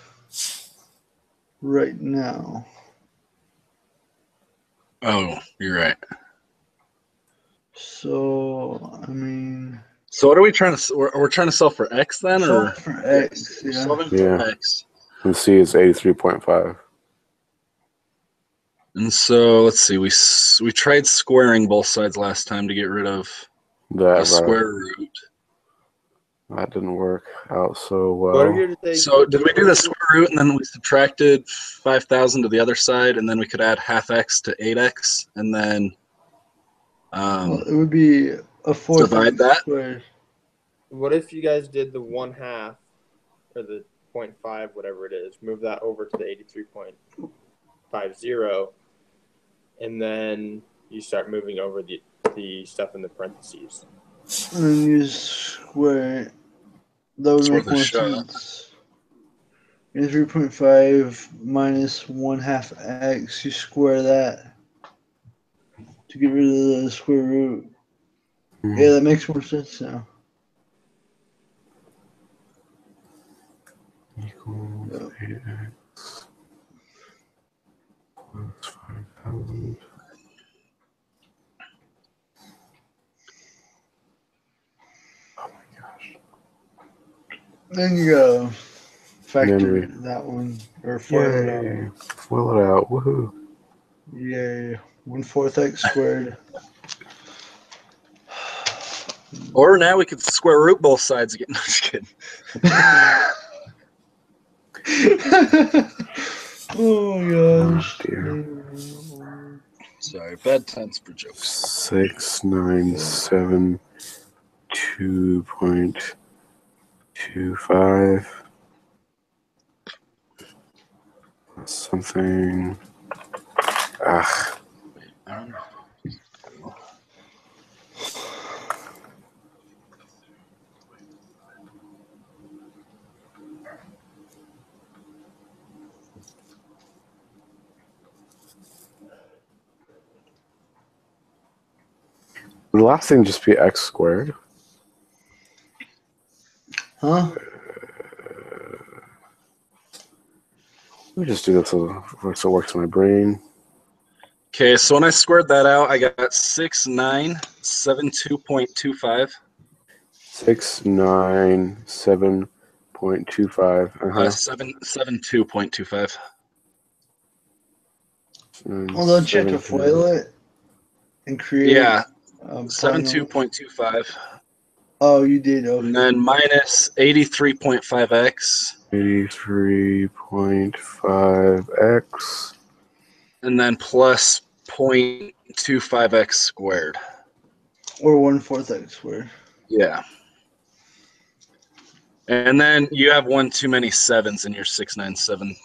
right now. Oh, you're right. So, I mean, So what are we trying to? We're trying to solve for X then, or solve for X, we're yeah. solving Yeah. for X. And C is 83.5. And so let's see. We tried squaring both sides last time to get rid of the That square root. That didn't work out so well. What are you to say? So did we do the square root and then we subtracted 5,000 to the other side, and then we could add half X to 8X, and then Well, it would be a fourth divide that? squared. What if you guys did the 1/2 or the 0.5, whatever it is, move that over to the 83.50, and then you start moving over the stuff in the parentheses. And then you square it. That would It's make worth a more shot. sense. 83.5 minus 1/2 X, you square that. to get rid of the square root. Hmm. Yeah, that makes more sense now. Equals Yep. 8x plus 5,000. Oh my gosh. Then you gotta factor Memory. that one or FOIL it out. Yay. Fill it out. Woohoo. Yay. 1/4 x squared. Or now we could square root both sides again. No, just kidding. Oh my gosh. dear. Sorry, bad times for jokes. 697 2.25 something. Ah, the last thing just be x squared. Huh? Let me just do this so it works in my brain. Okay, so when I squared that out, I got 6972.25. 697.25. 772.25. Well, don't you have to FOIL it and create Yeah, a 72.25. Oh, you did. Okay. And then minus 83.5x. 83.5x. And then plus 0.25x squared. Or 1/4 x squared. Yeah. And then you have one too many sevens in your 697.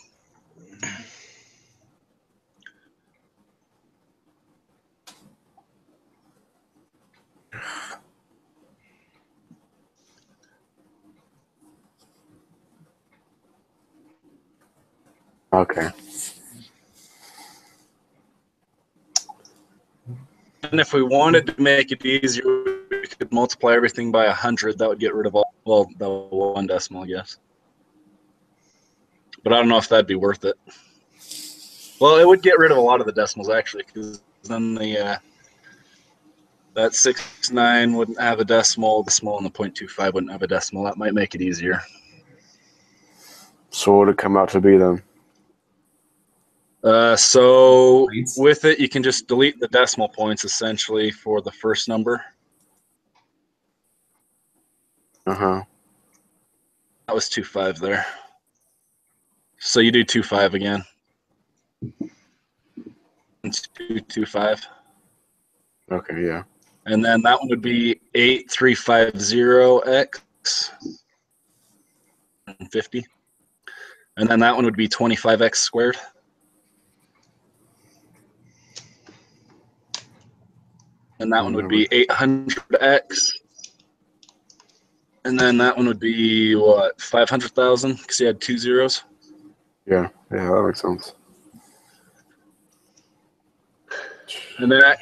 Okay. And if we wanted to make it easier, we could multiply everything by 100. That would get rid of all, well, the one decimal, I guess. But I don't know if that'd be worth it. Well, it would get rid of a lot of the decimals, actually, because then the that 69 wouldn't have a decimal, and the 0.25 wouldn't have a decimal. That might make it easier. So what would it come out to be then? So Points. with it, you can just delete the decimal points, essentially, for the first number. Uh-huh. That was 25 there. So you do 25 again. 225. Okay, yeah. And then that one would be 8350x and 50. And then that one would be 25x squared. And that one would be 800x. And then that one would be, what, 500,000? Because you had two zeros. Yeah, that makes sense. And that,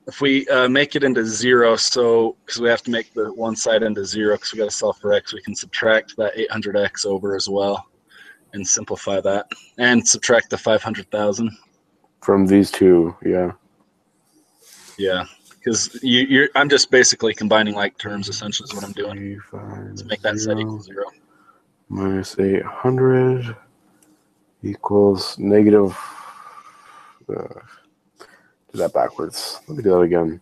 if we make it into zero, so because we have to make the one side into zero because we got to solve for x, we can subtract that 800x over as well and simplify that. And subtract the 500,000. From these two, yeah. Yeah, because I'm just basically combining like terms, essentially, is what I'm doing. 350 To make that set equal 0. minus 800 equals negative. Do that backwards. Let me do that again.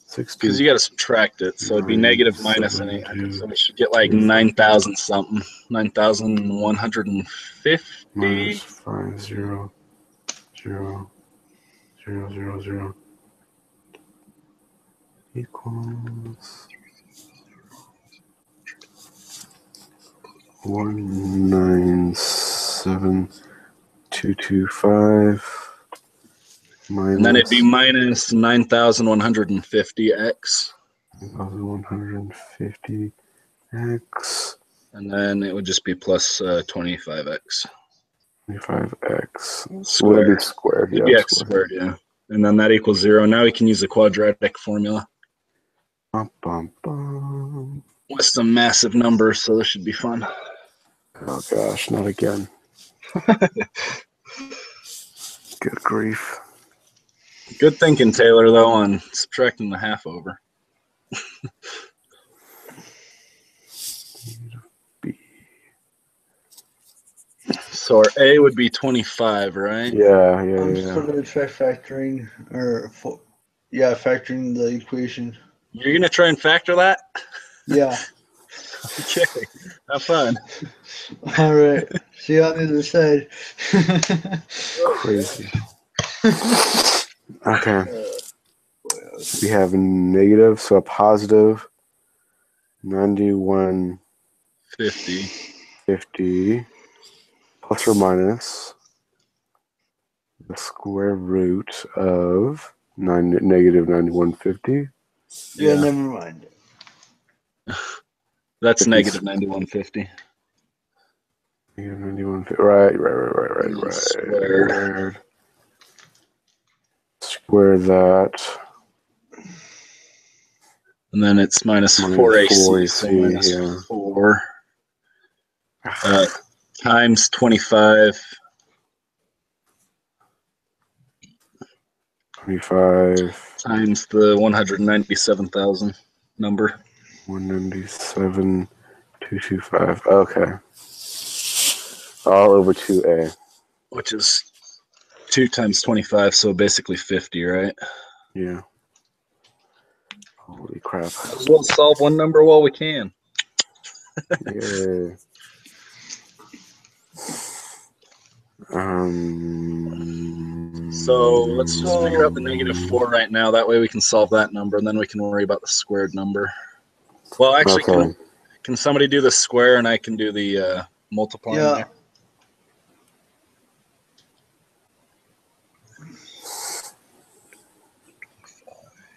60. Because you got to subtract it, so it'd be negative minus an 800. So we should get like 9,000 something. 9,150. Minus 500000 equals 197225 minus. And then it'd be minus 9,150x. 9,150x. And then it would just be plus 25x. 25x. Squared. Would it be squared? It'd be x squared, yeah. And then that equals 0. Now we can use the quadratic formula. Bum, bum, bum. With some massive numbers, so this should be fun. Oh gosh, not again. Good grief. Good thinking, Taylor, though, on subtracting the half over. B. So our A would be 25, right? Yeah. I'm still going to try factoring, factoring the equation. You're going to try and factor that? Yeah. Okay. Have fun. All right. See you on the other side. Crazy. Okay. We have a negative, so a positive 9150 plus or minus the square root of negative 9150. Yeah, never mind. That's negative 9150. Negative 9150. Right. Squared. Square that. And then it's minus 4AC, so minus 4 times 25. 25 times the 197,000 number. 197,225. Okay. All over 2A. Which is 2 times 25, so basically 50, right? Yeah. Holy crap. Might as well solve one number while we can. Yeah. So let's just figure out the negative 4 right now. That way we can solve that number, and then we can worry about the squared number. Well, actually, can somebody do the square, and I can do the multiplying there?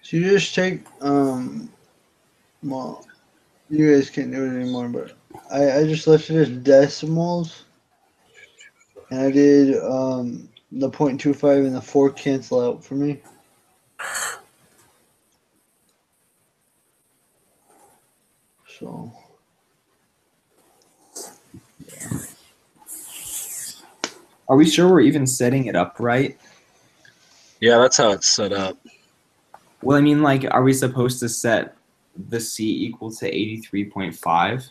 So you just take, well, you guys can't do it anymore, but I just left it as decimals. And I did the 0.25 and the 4 cancel out for me. So, yeah. Are we sure we're even setting it up right? Yeah, that's how it's set up. Well, I mean, like, are we supposed to set the C equal to 83.5?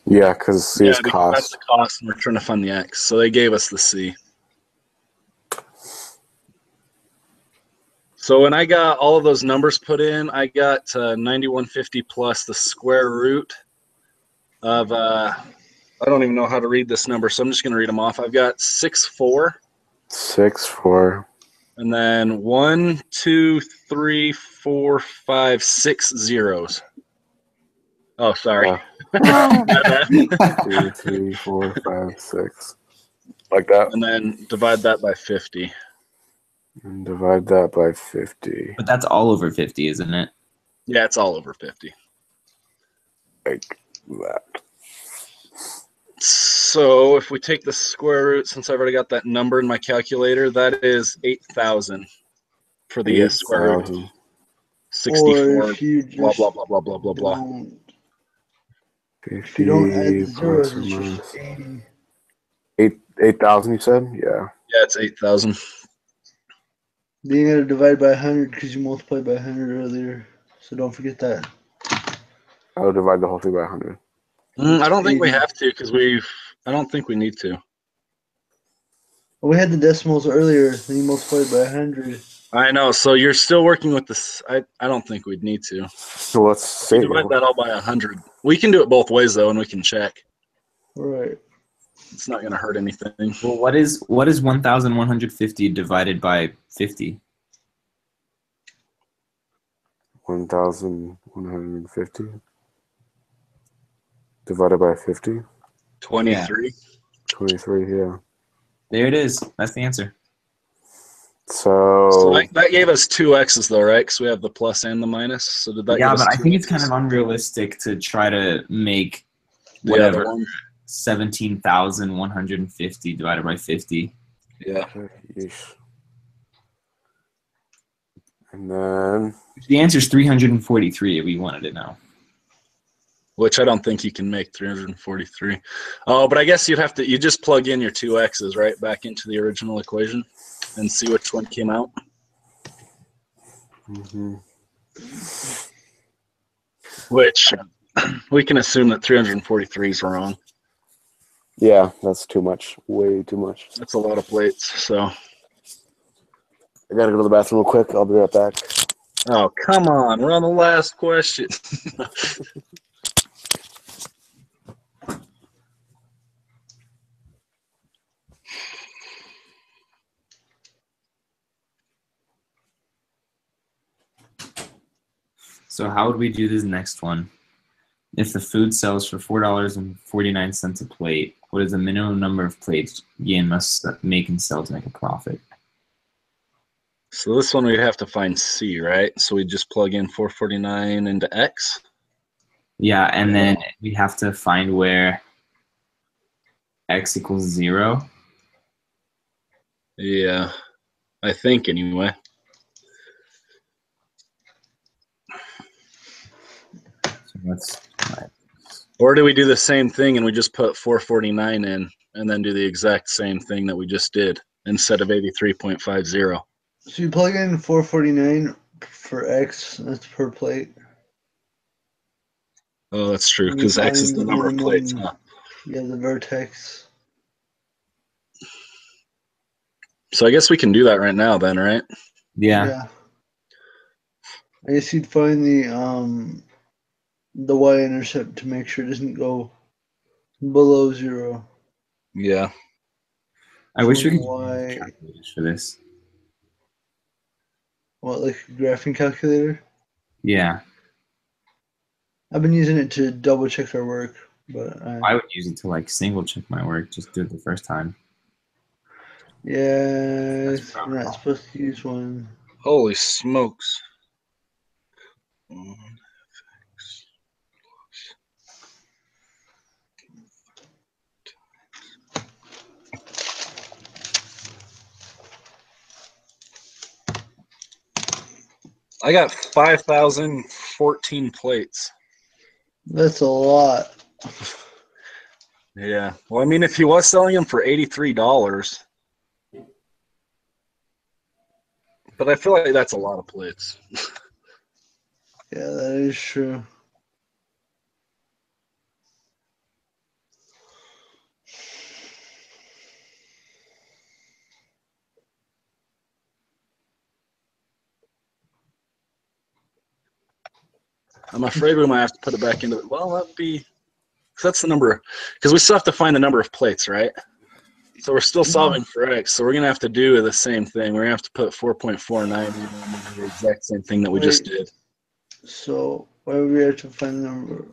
Yeah, because C is cost. That's the cost, and we're trying to find the X. So they gave us the C. So when I got all of those numbers put in, I got 9150 plus the square root of, I don't even know how to read this number, so I'm just going to read them off. I've got 64. 64. And then 1, 2, 3, 4, 5, 6 zeros. Oh, sorry. 2, 3, 4, 5, 6. Like that. And then divide that by 50. And divide that by 50. But that's all over 50, isn't it? Yeah, it's all over 50. Like that. So if we take the square root, since I've already got that number in my calculator, that is 8,000 for the square root. 64, blah, blah, blah, blah, blah, blah, blah. 50 if you don't add the zeros, plus or it's minus. just 80. 8,000, you said? Yeah. Yeah, it's 8,000. Then you gotta divide by 100 because you multiplied by 100 earlier. So don't forget that. I'll divide the whole thing by 100. I don't think we have to because I don't think we need to. Well, we had the decimals earlier, then you multiplied by 100. I know. So you're still working with this. I don't think we'd need to. So let's say divide that all by 100. We can do it both ways though, and we can check. Right. It's not going to hurt anything. Well, what is 1,150 divided by 50? 1,150 divided by 50. 23. 23, yeah. There it is. That's the answer. So that gave us 2 X's though, right? Because we have the plus and the minus. So did that? Yeah, give us but I think it's X's? kind of unrealistic to try to make whatever 17,150 divided by 50. Yeah. Yeesh. And then The answer is 343 if we wanted to know. Which I don't think you can make 343. Oh, but I guess you just plug in your two x's right back into the original equation and see which one came out. Which we can assume that 343 is wrong. yeah, that's too much. Way too much. That's a lot of plates. So. I gotta go to the bathroom real quick. I'll be right back. Oh, come on. We're on the last question. So how would we do this next one? If the food sells for $4.49 a plate, what is the minimum number of plates Ian must make and sell to make a profit? So this one we'd have to find C, right? So we just plug in 449 into X. Yeah, and then we have to find where X equals 0. Yeah, I think anyway. So that's Or do we do the same thing and we just put 449 in and then do the exact same thing that we just did instead of 83.50? So you plug in 449 for X, that's per plate. Oh, that's true, And you because X is find the number of plates, minimum- huh? Yeah, the vertex. So I guess we can do that right now then, right? yeah. I guess you'd find the y-intercept to make sure it doesn't go below 0. Yeah. I wish we could Y- use calculators for this. What, like a graphing calculator? Yeah, I've been using it to double check our work, but I would use it to like single check my work. Just do it the first time. yeah, That's you're not supposed to use one. Holy smokes. I got 5,014 plates. That's a lot. Yeah. Well, I mean, if he was selling them for $83, but I feel like that's a lot of plates. Yeah, that is true. I'm afraid we might have to put it back into it. Well, that'd be, cause that's the number, because we still have to find the number of plates, right? So we're still solving for X. So we're going to have to do the same thing. We're going to have to put 4.49 in the exact same thing that we just did. So why would we have to find the number?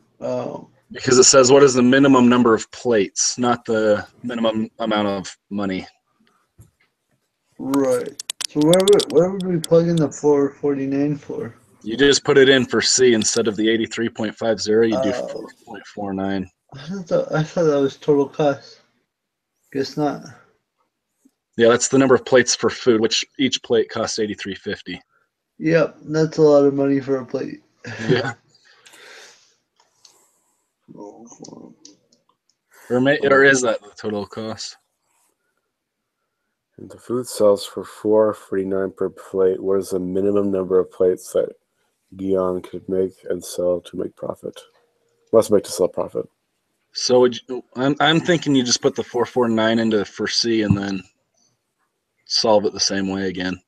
Because it says what is the minimum number of plates, not the minimum amount of money. Right. So where would we plug in the 449 for? You just put it in for C instead of the 83.50. You do 4.49. I thought that was total cost. Guess not. Yeah, that's the number of plates for food, which each plate costs $83.50. Yep, that's a lot of money for a plate. Yeah. Or is that the total cost? And the food sells for $4.49 per plate. What is the minimum number of plates that Guion could make and sell to make profit? Must make to sell profit. So I'm thinking you just put the 449 into for C and then solve it the same way again.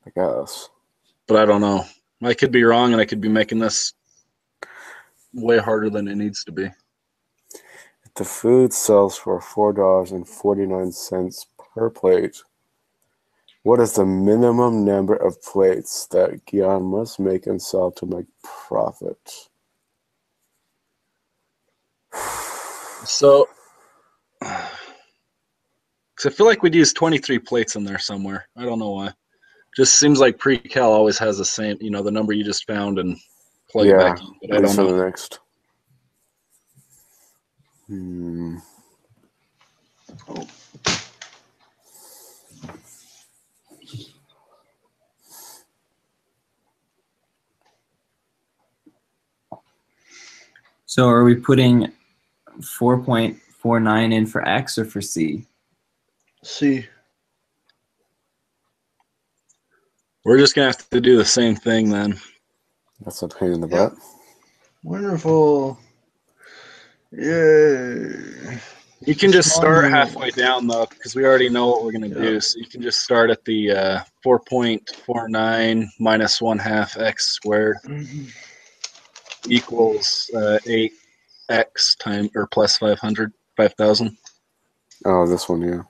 I guess. But I don't know. I could be wrong, and I could be making this way harder than it needs to be. If the food sells for $4.49 per plate, what is the minimum number of plates that Guion must make and sell to make profit? So, because I feel like we'd use 23 plates in there somewhere. I don't know why. Just seems like pre-cal always has the same, the number you just found and plug it back in. But I don't know. The next. So are we putting 4.49 in for X or for C? C. We're just gonna have to do the same thing then. That's a pain in the Yep. butt. Wonderful. Yay. You can just Small start unit. halfway down though, because we already know what we're gonna do. So you can just start at the 4.49 minus 1/2 x squared equals 8x time or plus 5,000. Oh, this one, yeah.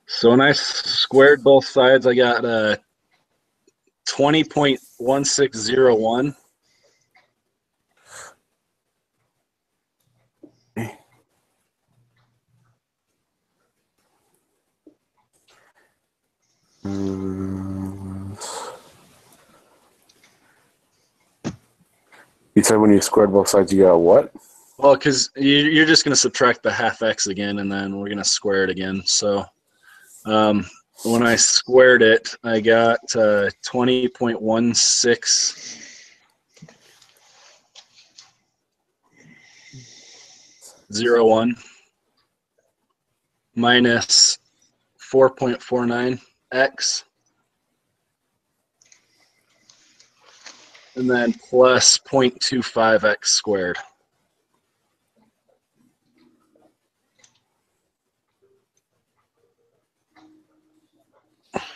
So when I squared both sides, I got 20.1601. You said when you squared both sides, you got what? Well, because you're just going to subtract the 1/2 x again, and then we're going to square it again. So when I squared it, I got 20.1601 minus 4.49x, and then plus 0.25x squared.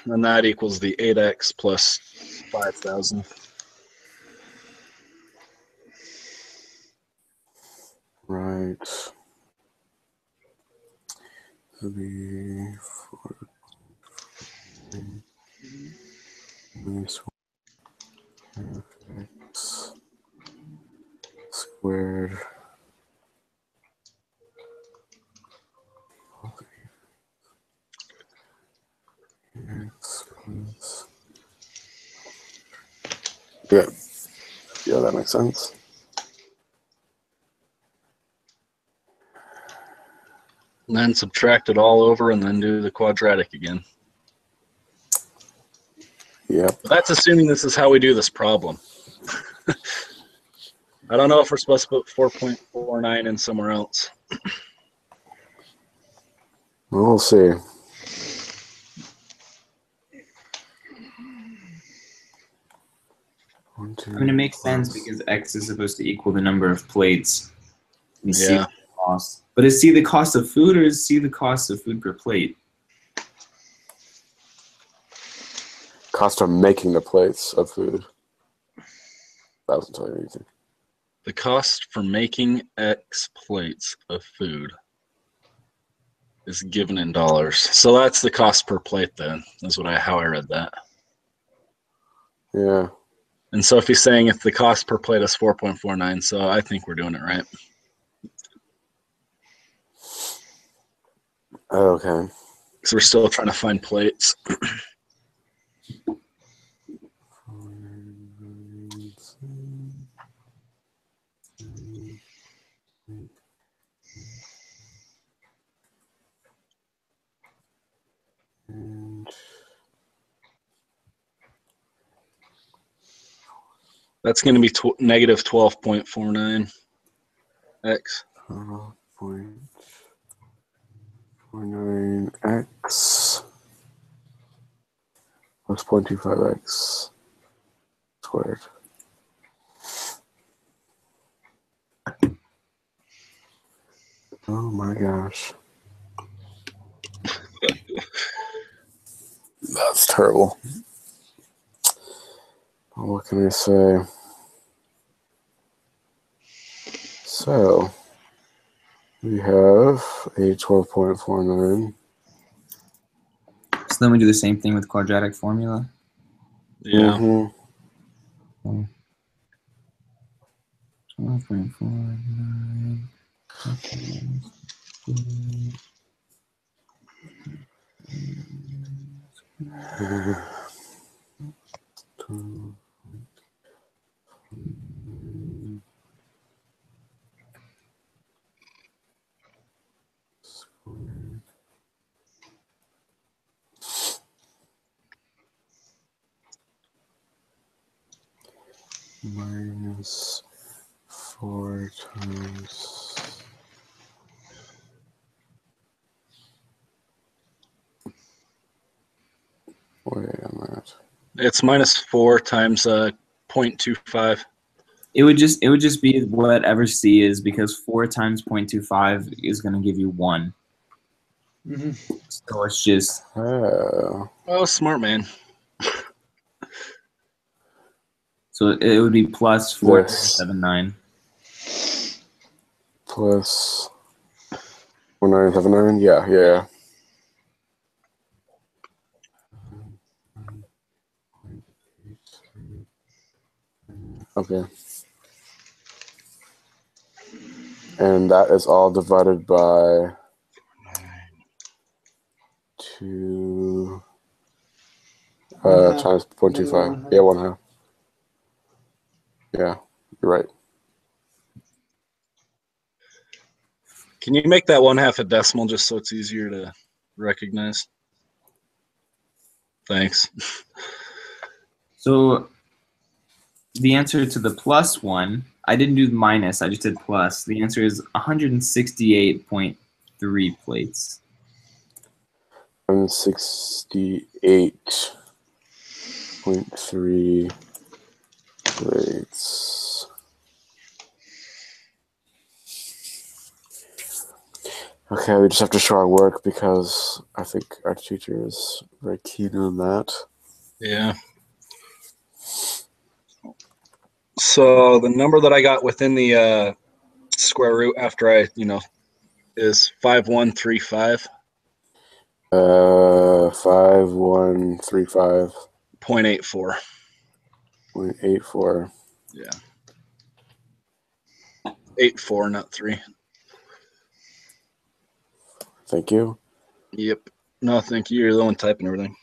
And that equals the 8x plus 5,000. Right. The 4x squared. Yeah. Yeah, that makes sense. And then subtract it all over and then do the quadratic again. Yep. But that's assuming this is how we do this problem. I don't know if we're supposed to put 4.49 in somewhere else. We'll see. I mean, it makes sense because X is supposed to equal the number of plates. And C Yeah. the cost. But is C the cost of food or is C the cost of food per plate? Cost of making the plates of food. That doesn't tell you anything. The cost for making X plates of food is given in dollars. So that's the cost per plate then. That's how I read that. Yeah. And so if he's saying if the cost per plate is 4.49, so I think we're doing it right. Okay. So we're still trying to find plates. That's going to be negative 12.49 x. 12.49x plus 0.25x squared. Oh my gosh. That's terrible. What can I say? So we have a 12.49. So then we do the same thing with quadratic formula. Yeah. Mm-hmm. 12.49. minus 4 times. Wait a minute. It's minus 4 times 0.25. It would just be whatever C is, because 4 times 0.25 is going to give you 1. Mm-hmm. So it's just Oh. Oh, smart man. so it would be plus This. 4979. Plus 1979? Yeah. Okay. And that is all divided by 2 1/2. times 0.25. -1/2. Yeah, 1/2. Yeah, you're right. Can you make that 1/2 a decimal just so it's easier to recognize? Thanks. So the answer to the plus one, I didn't do the minus, I just did plus. The answer is 168.3 plates. 168.3 plates. Okay, we just have to show our work because I think our teacher is very keen on that. Yeah. So the number that I got within the square root after I, is 5135. 5135.84. 0.84. Yeah. 84, not 3. Thank you. Yep. No, thank you. You're the one typing everything.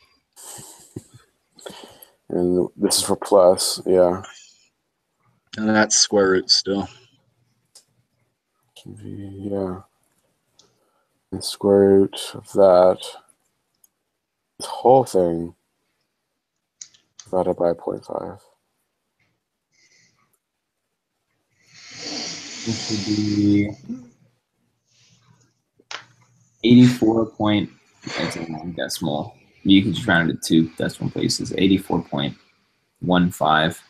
And this is for plus, yeah. And that's square root still. Yeah. And square root of that, this whole thing divided by 0.5. This would be 84 point, that's a long decimal. You can just round it to decimal places, 84.15.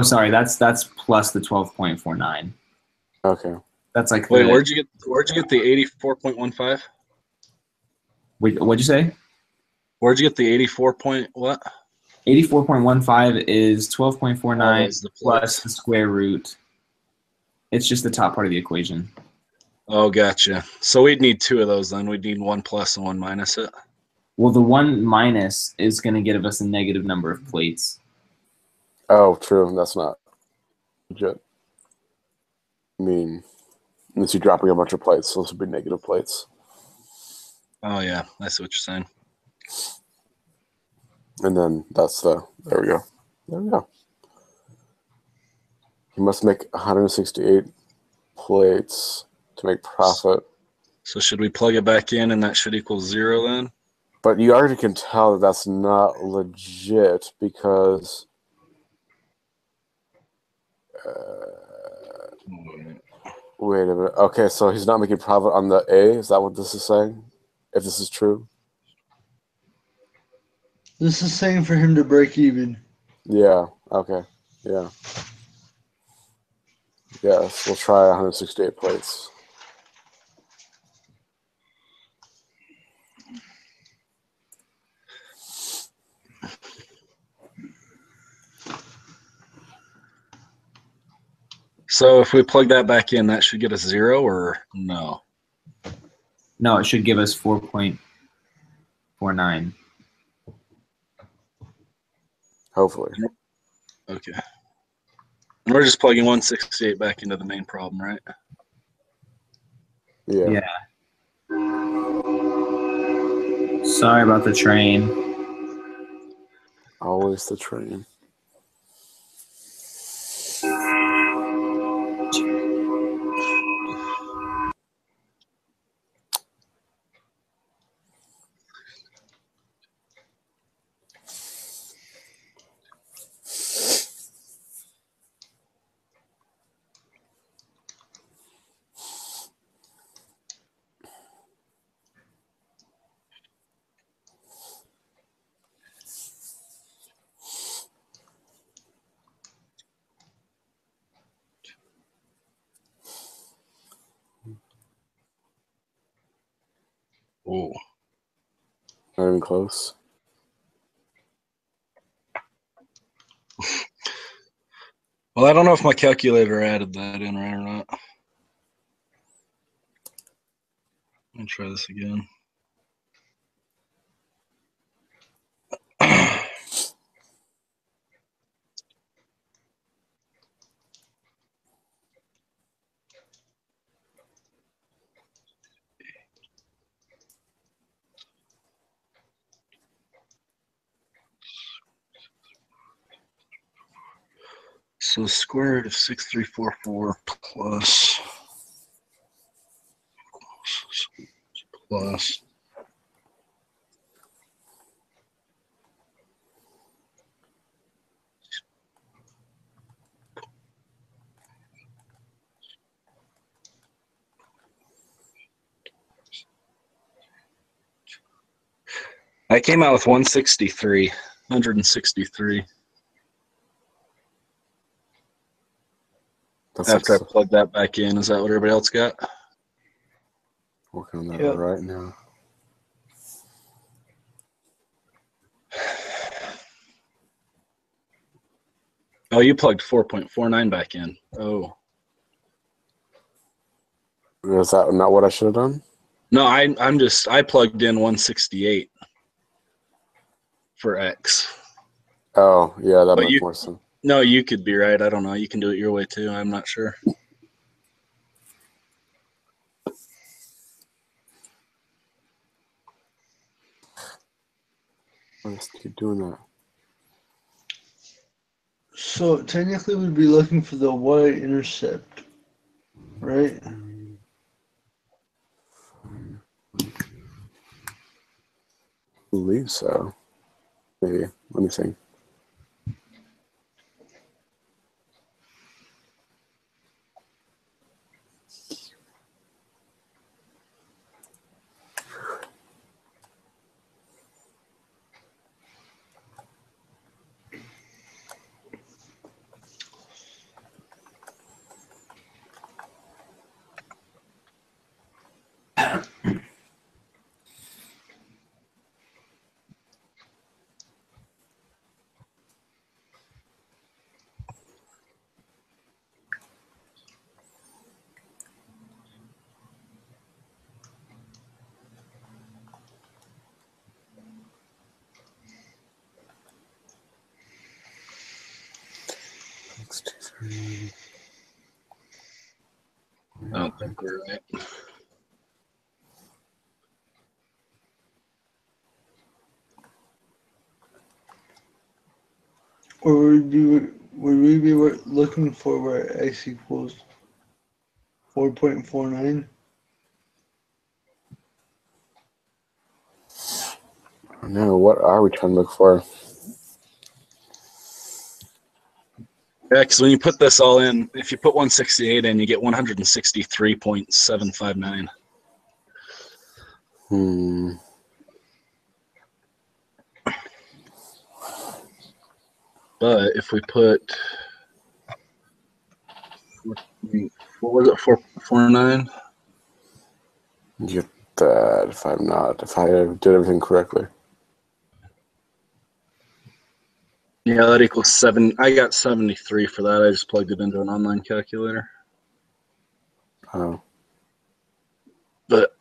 Sorry, that's plus the 12.49. Okay. That's like Wait, where'd you get the 84.15? Wait, what'd you say? Where'd you get the 84 point what? 84.15 is 12.49 Oh, that's the plus the square root. It's just the top part of the equation. Oh, gotcha. So we'd need 2 of those then. We'd need 1 plus and 1 minus it. Well, the 1 minus is going to give us a negative number of plates. Oh, true. That's not legit. I mean, unless you're dropping a bunch of plates, those would be negative plates. Oh, yeah. I see what you're saying. And then that's there we go. There we go. You must make 168 plates to make profit. So should we plug it back in and that should equal 0 then? But you already can tell that that's not legit because wait a minute. Okay, so he's not making profit on the A? Is that what this is saying? If this is true? This is saying for him to break even. Yeah, okay. Yeah. Yes, we'll try 168 plates. So if we plug that back in, that should get us 0 or no? No, it should give us 4.49. Hopefully. Okay. And we're just plugging 168 back into the main problem, right? Yeah. Sorry about the train. Always the train. Oh. Not even close. Well, I don't know if my calculator added that in right or not. Let me try this again. So square root of 6344 plus I came out with 163. That's After I like, plug that back in. Is that what everybody else got? working on that Yep. right now. Oh, you plugged 4.49 back in. Oh. Is that not what I should have done? No, I plugged in 168 for X. Oh, yeah, that But makes more sense. No, you could be right. I don't know. You can do it your way too. I'm not sure. Let's keep doing that. So technically, we'd be looking for the y-intercept, right? I believe so. Maybe. Let me see. X, 2, 3. I don't think we're right. Or would we be looking for where x equals 4.49? No, what are we trying to look for? Yeah, because when you put this all in, if you put 168 in, you get 163.759. But if we put, what was it, 4.49? Get that if I did everything correctly. Yeah, that equals 7. I got 73 for that. I just plugged it into an online calculator. Oh. But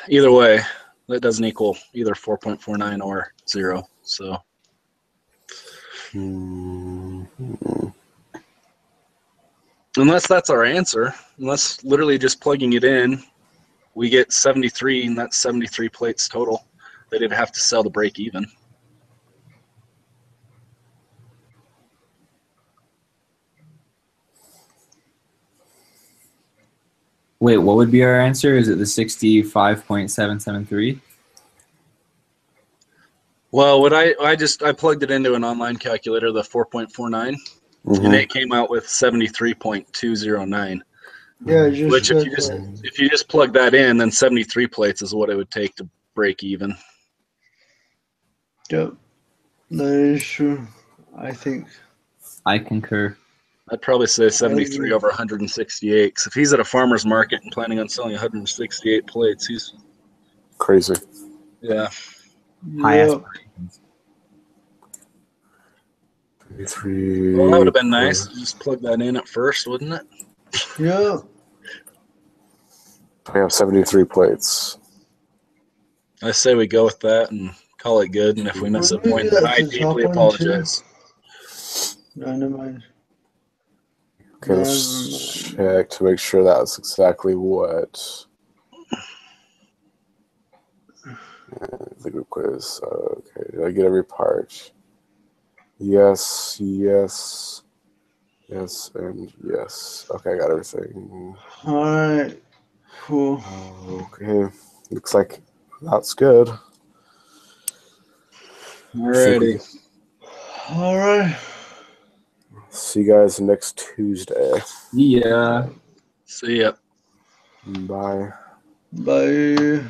either way, that doesn't equal either 4.49 or 0. So unless that's our answer, unless literally just plugging it in, we get 73, and that's 73 plates total. They didn't have to sell to break even. Wait, what would be our answer? Is it the 65.773? Well, what I plugged it into an online calculator, the 4.49, and it came out with 73.209. Yeah, just Which if you just plug that in, then 73 plates is what it would take to break even. Yep, that is true. I think. I concur. I'd probably say 73 over 168. Because if he's at a farmer's market and planning on selling 168 plates, he's crazy. Yeah. High Yep. aspirations. 3. Well, that would have been nice. Just plug that in at first, wouldn't it? Yep. We have 73 plates. I say we go with that and call it good. And if we miss a Wouldn't we point, do then that I for the top deeply one, too? apologize. No, never mind. Okay, let's check to make sure that's exactly what. The group quiz. Okay, did I get every part? Yes, yes, yes, and yes. Okay, I got everything. All right. Cool. Okay, looks like that's good. Alrighty. All right. See you guys next Tuesday. Yeah. See ya. Bye. Bye.